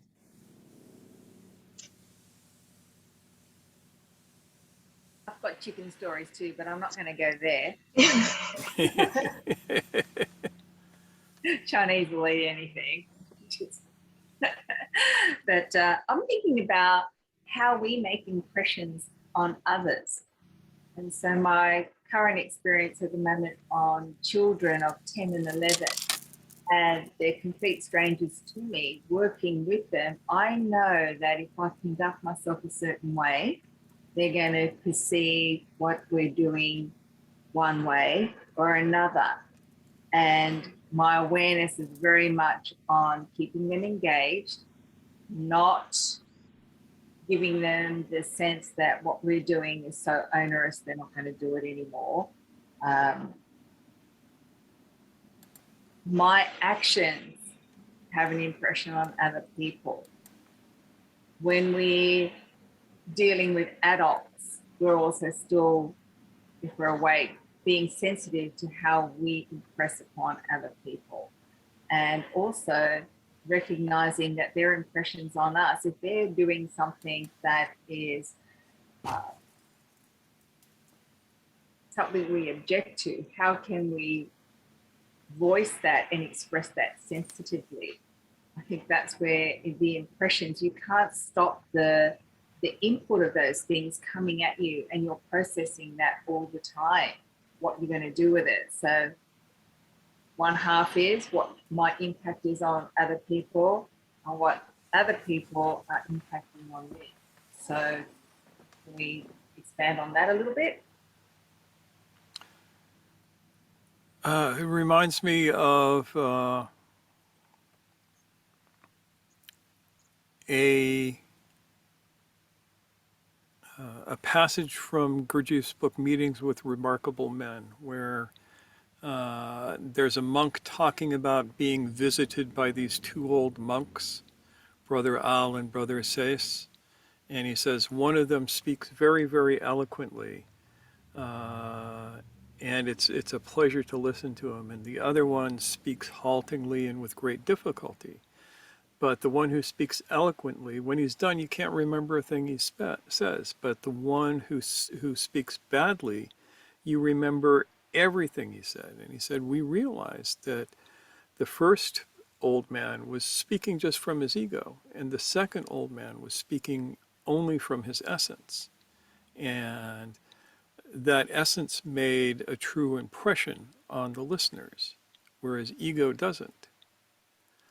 I've got chicken stories too, but I'm not going to go there. Chinese will eat anything. But I'm thinking about how we make impressions on others. And so my current experience at the moment on children of 10 and 11, and they're complete strangers to me, working with them, I know that if I conduct myself a certain way, they're going to perceive what we're doing one way or another. And my awareness is very much on keeping them engaged, not giving them the sense that what we're doing is so onerous, they're not going to do it anymore. My actions have an impression on other people. When we're dealing with adults, we're also still, if we're awake, being sensitive to how we impress upon other people. And also recognizing that their impressions on us, if they're doing something that is something we object to, how can we voice that and express that sensitively? I think that's where the impressions, you can't stop the input of those things coming at you, and you're processing that all the time, what you're going to do with it. So one half is what my impact is on other people and what other people are impacting on me. So can we expand on that a little bit? It reminds me of a passage from Gurdjieff's book, Meetings with Remarkable Men, where there's a monk talking about being visited by these two old monks, Brother Al and Brother Sais. And he says, one of them speaks very, very eloquently, and it's a pleasure to listen to him. And the other one speaks haltingly and with great difficulty. But the one who speaks eloquently, when he's done, you can't remember a thing he says. But the one who speaks badly, you remember everything he said. And he said, we realized that the first old man was speaking just from his ego, and the second old man was speaking only from his essence. And that essence made a true impression on the listeners, whereas ego doesn't.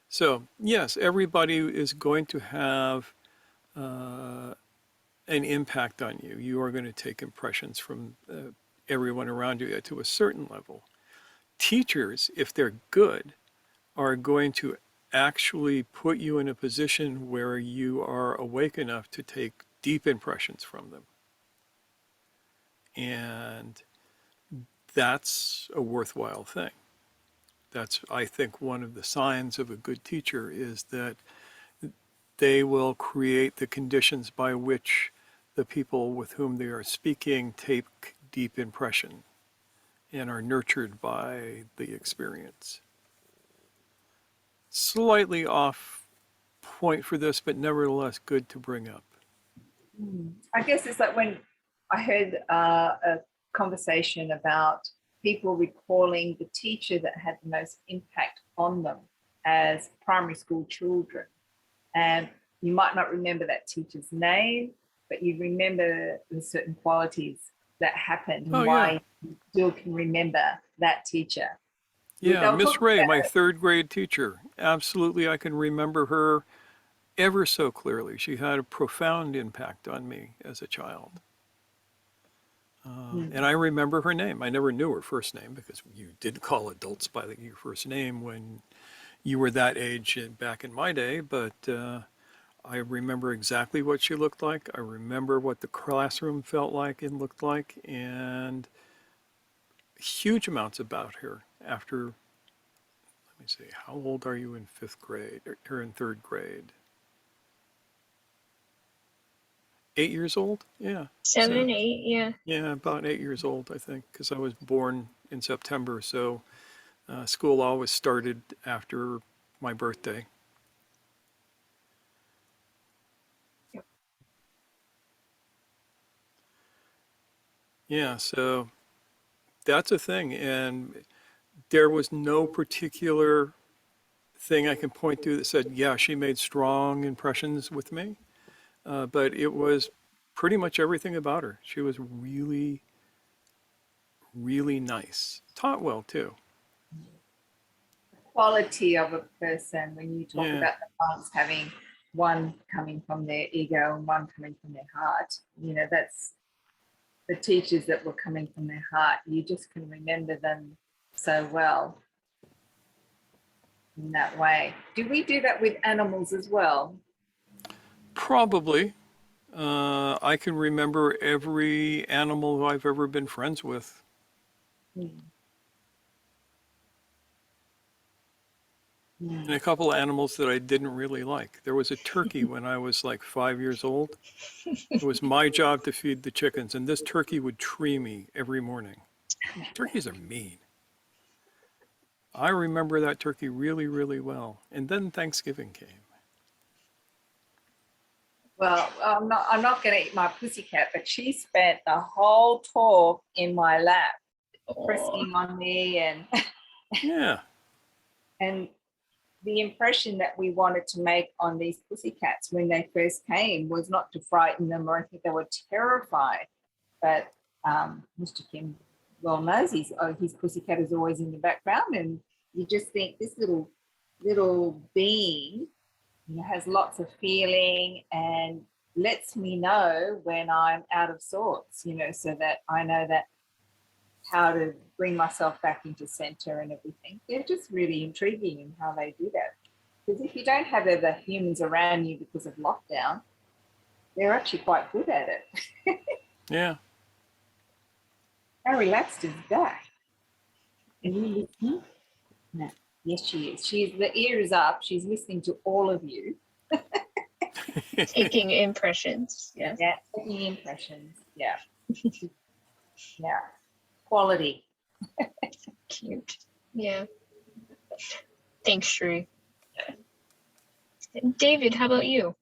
So yes, everybody is going to have an impact on you. You are going to take impressions from everyone around you to a certain level. Teachers, if they're good, are going to actually put you in a position where you are awake enough to take deep impressions from them. And that's a worthwhile thing. That's, I think, one of the signs of a good teacher is that they will create the conditions by which the people with whom they are speaking take deep impression and are nurtured by the experience. Slightly off point for this, but nevertheless good to bring up. I guess it's like when I heard a conversation about people recalling the teacher that had the most impact on them as primary school children. And you might not remember that teacher's name, but you remember the certain qualities that happened and why you still can remember that teacher. Yeah, Miss Ray, my third grade teacher. Absolutely, I can remember her ever so clearly. She had a profound impact on me as a child. And I remember her name. I never knew her first name because you didn't call adults by your first name when you were that age back in my day, but I remember exactly what she looked like. I remember what the classroom felt like and looked like, and huge amounts about her after, let me see, how old are you in 5th grade or in 3rd grade? 8 years old? Yeah. 7, 8, yeah. Yeah, about 8 years old, I think, because I was born in September. So school always started after my birthday. Yep. Yeah, so that's a thing. And there was no particular thing I can point to that said, yeah, she made strong impressions with me. But it was pretty much everything about her. She was really, really nice. Taught well, too. Quality of a person, when you talk Yeah. about the monks having one coming from their ego and one coming from their heart, you know, that's the teachers that were coming from their heart. You just can remember them so well in that way. Do we do that with animals as well? Probably. I can remember every animal I've ever been friends with. And a couple of animals that I didn't really like. There was a turkey when I was like 5 years old. It was my job to feed the chickens, and this turkey would tree me every morning. Turkeys are mean. I remember that turkey really, really well. And then Thanksgiving came. Well, I'm not going to eat my pussycat, but she spent the whole talk in my lap, frisking on me, and Yeah. and the impression that we wanted to make on these pussycats when they first came was not to frighten them or I think they were terrified. But Mr. Kim well knows his pussycat is always in the background, and you just think this little being, you know, has lots of feeling and lets me know when I'm out of sorts, you know, so that I know that how to bring myself back into center and everything. They're just really intriguing in how they do that. Because if you don't have other humans around you because of lockdown, they're actually quite good at it. Yeah. How relaxed is that? Are you listening? No. Yes, she is. The ear is up. She's listening to all of you. Taking impressions. Yeah. Yeah, taking impressions. Yeah. Yeah. Quality. Cute. Yeah. Thanks, Shree. David, how about you?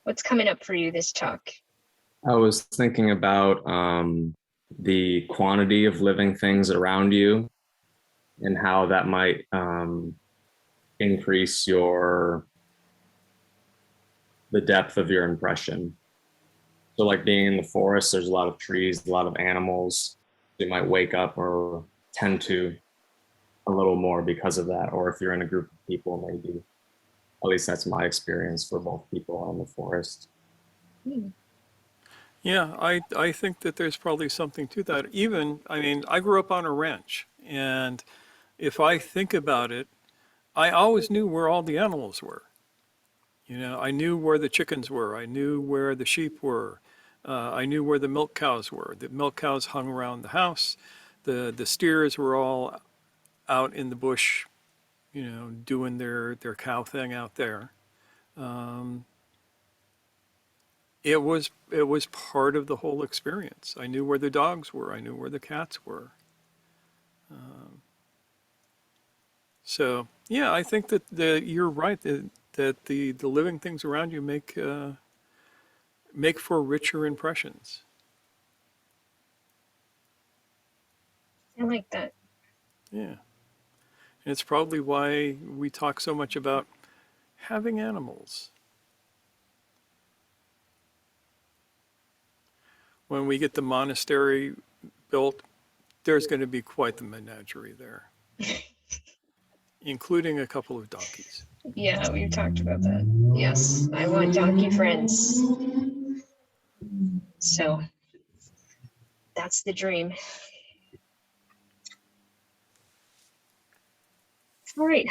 What's coming up for you this talk? I was thinking about the quantity of living things around you and how that might increase the depth of your impression. So like being in the forest, there's a lot of trees, a lot of animals. You might wake up or tend to a little more because of that. Or if you're in a group of people, maybe. At least that's my experience for both people and the forest. Yeah, I think that there's probably something to that. Even, I mean, I grew up on a ranch, and if I think about it, I always knew where all the animals were. You know, I knew where the chickens were. I knew where the sheep were. I knew where the milk cows were. The milk cows hung around the house. The steers were all out in the bush, you know, doing their cow thing out there. It was part of the whole experience. I knew where the dogs were. I knew where the cats were. So yeah, I think that you're right that the living things around you make for richer impressions. I like that. Yeah, and it's probably why we talk so much about having animals. When we get the monastery built, there's going to be quite the menagerie there, including a couple of donkeys. Yeah, we've talked about that. Yes, I want donkey friends. So that's the dream. All right,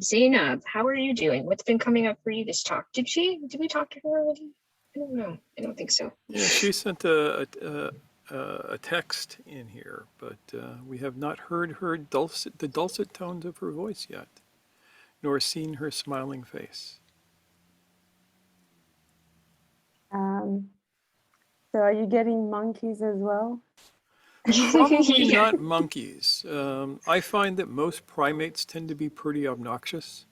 Zainab, how are you doing? What's been coming up for you this talk? Did we talk to her already? I don't know. I don't think so. Yeah, she sent a text in here, but we have not heard the dulcet tones of her voice yet, nor seen her smiling face. So are you getting monkeys as well? Probably Yeah. not monkeys. I find that most primates tend to be pretty obnoxious,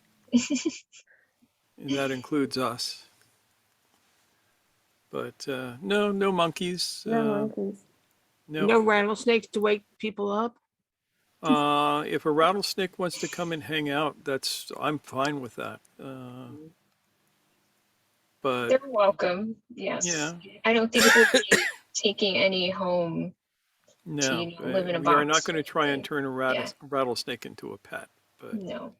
and that includes us. But no monkeys. No monkeys. No. No rattlesnakes to wake people up. If a rattlesnake wants to come and hang out, I'm fine with that. But They're welcome. Yes. yeah, I don't think we'll be taking any home to no, live in a we box. are not going to try and thing. turn a Yeah. rattlesnake into a pet. But No.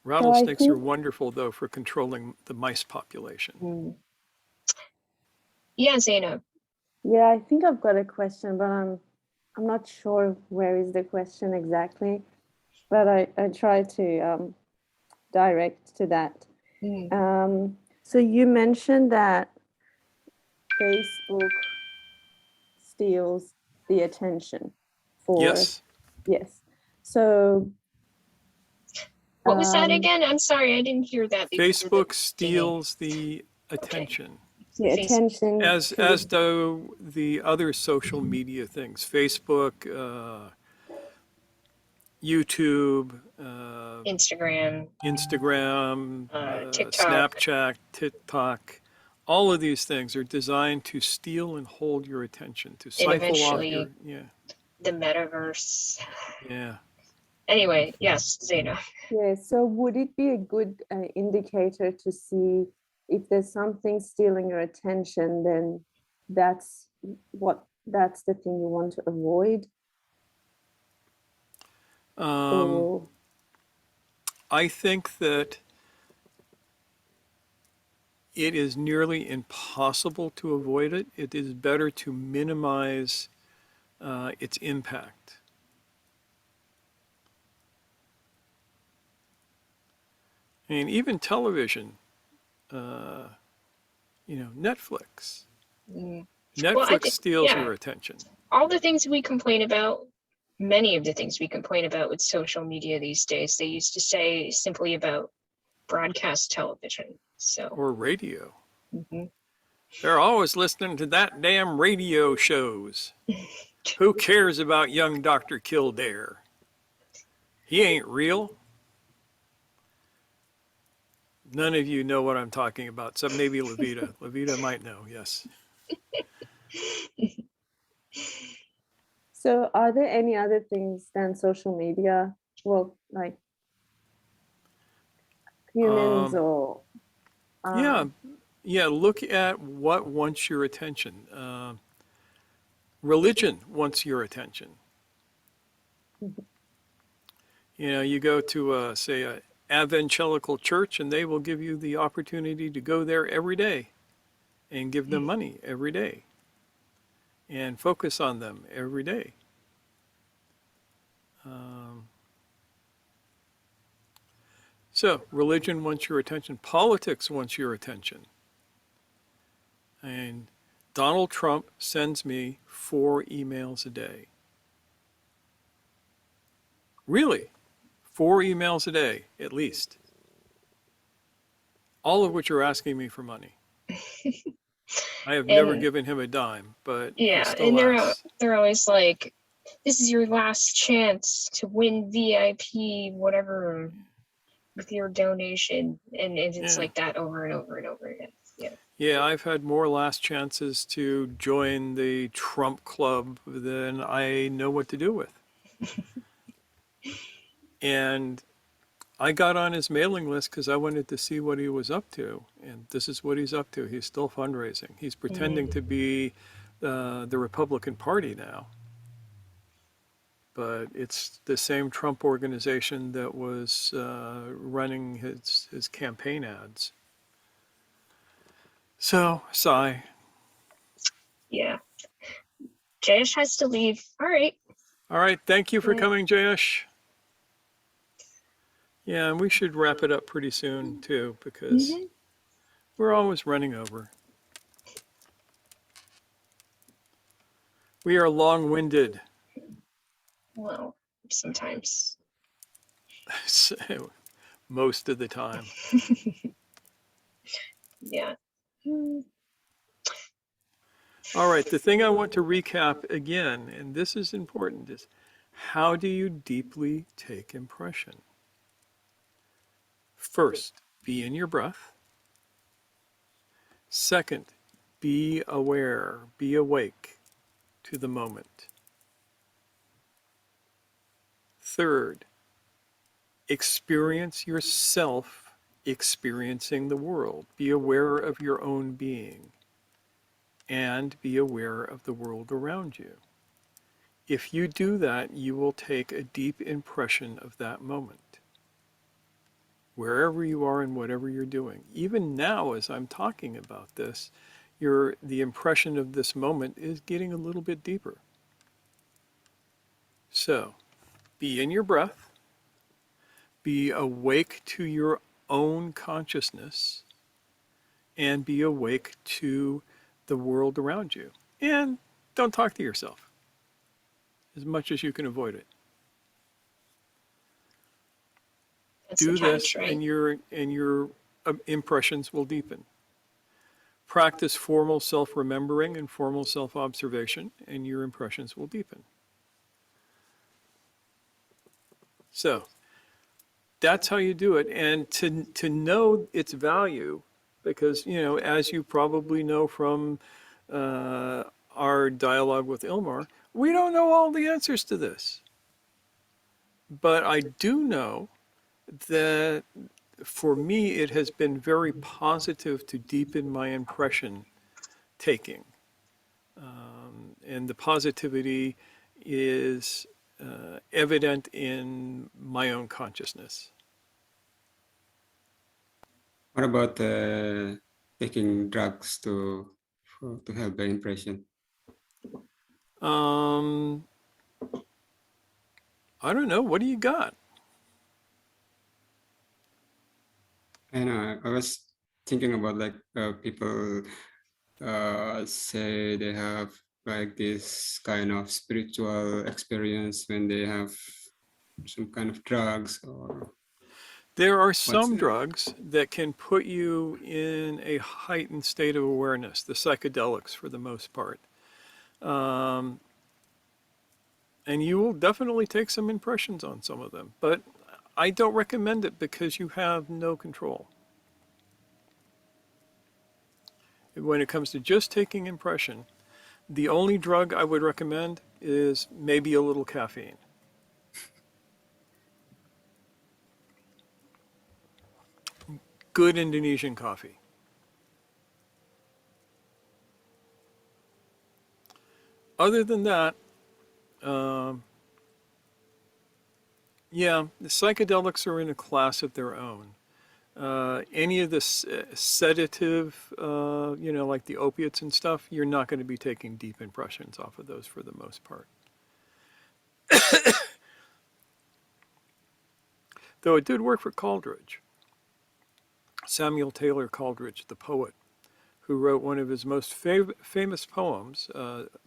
rattlesnakes are think- wonderful, though, for controlling the mice population. Mm. Yeah, Zainab. Yeah, I think I've got a question, but I'm not sure where is the question exactly. But I try to direct to that. Mm. So you mentioned that Facebook steals the attention for Yes. So What was that again? I'm sorry, I didn't hear that. before the Facebook beginning. steals the attention. the Facebook. attention As to- do the other social media things, Facebook, YouTube, Instagram, Instagram, TikTok. Snapchat, TikTok. All of these things are designed to steal and hold your attention, to siphon off your, eventually- the metaverse. yeah. Anyway, yes, Zainab. Yeah, so would it be a good indicator to see if there's something stealing your attention, then that's the thing you want to avoid? Or I think that it is nearly impossible to avoid it. It is better to minimize its impact. I mean, even television, Netflix. Mm. Netflix Well, I think- steals yeah. your attention. All the things we complain about, many of the things we complain about with social media these days, they used to say simply about broadcast television. So, Or radio. mhm. They're always listening to that damn radio shows. Who cares about young Dr. Kildare? He ain't real. None of you know what I'm talking about, so maybe Levita. Levita might know, yes. so are there any other things than social media? Well, like humans or Yeah, look at what wants your attention. Religion wants your attention. You go to, say, an evangelical church, and they will give you the opportunity to go there every day and give them money every day and focus on them every day. So religion wants your attention. Politics wants your attention. And Donald Trump sends me 4 emails a day. Really? 4 emails a day, at least. All of which are asking me for money. I have never given him a dime, but he Yeah, still and asks. they're always like, this is your last chance to win VIP, whatever, with your donation. And it's Yeah. like that over and over and over again. Yeah. Yeah, I've had more last chances to join the Trump club than I know what to do with. And I got on his mailing list because I wanted to see what he was up to. And this is what he's up to. He's still fundraising. He's pretending to be the Republican Party now. But it's the same Trump organization that was running his campaign ads. So, sigh. Yeah. Jayesh has to leave. All right. All right. Thank you for Yeah. coming, Jayesh. Yeah, and we should wrap it up pretty soon too, because Mhm. we're always running over. We are long-winded. Well, sometimes. So, most of the time. Yeah. Mm. All right, the thing I want to recap again, and this is important, is how do you deeply take impression? First, be in your breath. Second, be aware, be awake to the moment. Third, experience yourself experiencing the world. Be aware of your own being and be aware of the world around you. If you do that, you will take a deep impression of that moment, wherever you are and whatever you're doing. Even now, as I'm talking about this, the impression of this moment is getting a little bit deeper. So, be in your breath, be awake to your own consciousness, and be awake to the world around you. And don't talk to yourself as much as you can avoid it. That's the Do catch, this right? and your impressions will deepen. Practice formal self-remembering and formal self-observation, and your impressions will deepen. So that's how you do it. And to know its value, because, as you probably know from our dialogue with Ilmar, we don't know all the answers to this. But I do know that for me, it has been very positive to deepen my impression taking. And the positivity is evident in my own consciousness. What about taking drugs to help the impression? I don't know. What do you got? I know. I was thinking about like people say they have like this kind of spiritual experience when they have some kind of drugs or There are what's some drugs that can put you in a heightened state of awareness, the psychedelics for the most part. And you will definitely take some impressions on some of them. But I don't recommend it because you have no control. When it comes to just taking impression, the only drug I would recommend is maybe a little caffeine. Good Indonesian coffee. Other than that, yeah, the psychedelics are in a class of their own. Any of the sedative, like the opiates and stuff, you're not going to be taking deep impressions off of those for the most part. Though it did work for Coleridge. Samuel Taylor Coleridge, the poet, who wrote one of his most famous poems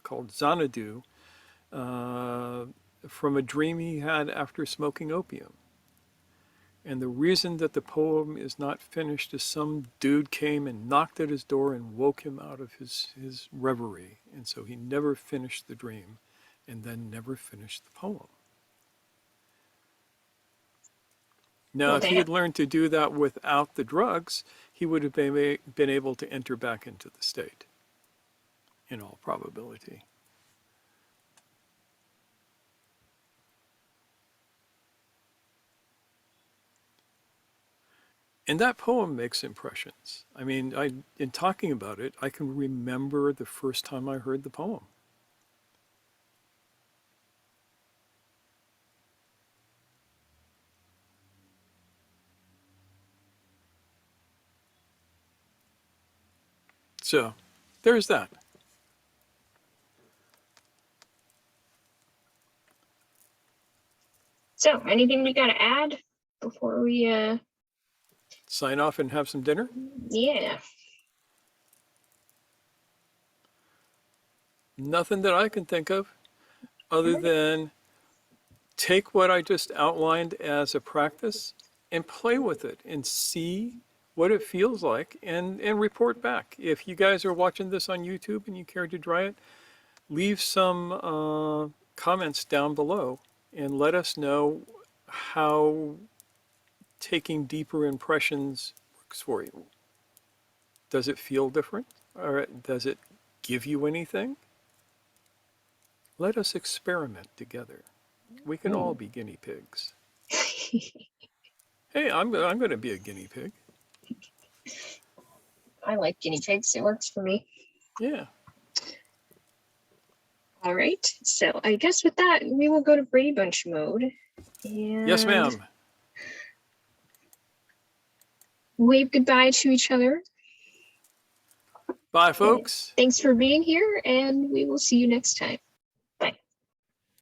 called Xanadu, from a dream he had after smoking opium. And the reason that the poem is not finished is some dude came and knocked at his door and woke him out of his reverie. And so he never finished the dream and then never finished the poem. Now, Well, if he had learned to do that without the drugs, he would have been able to enter back into the state, in all probability. And that poem makes impressions. I mean, in talking about it, I can remember the first time I heard the poem. So there's that. So anything we got to add before we, Sign off and have some dinner. yeah. Nothing that I can think of other than take what I just outlined as a practice and play with it and see what it feels like and report back. If you guys are watching this on YouTube and you care to try it, leave some comments down below and let us know how taking deeper impressions works for you. Does it feel different? Or does it give you anything? Let us experiment together. We can all be guinea pigs. Hey, I'm going to be a guinea pig. I like guinea pigs. It works for me. Yeah. All right. So I guess with that, we will go to Brady Bunch mode. And Yes, ma'am. wave goodbye to each other. Bye, folks. Thanks for being here, and we will see you next time.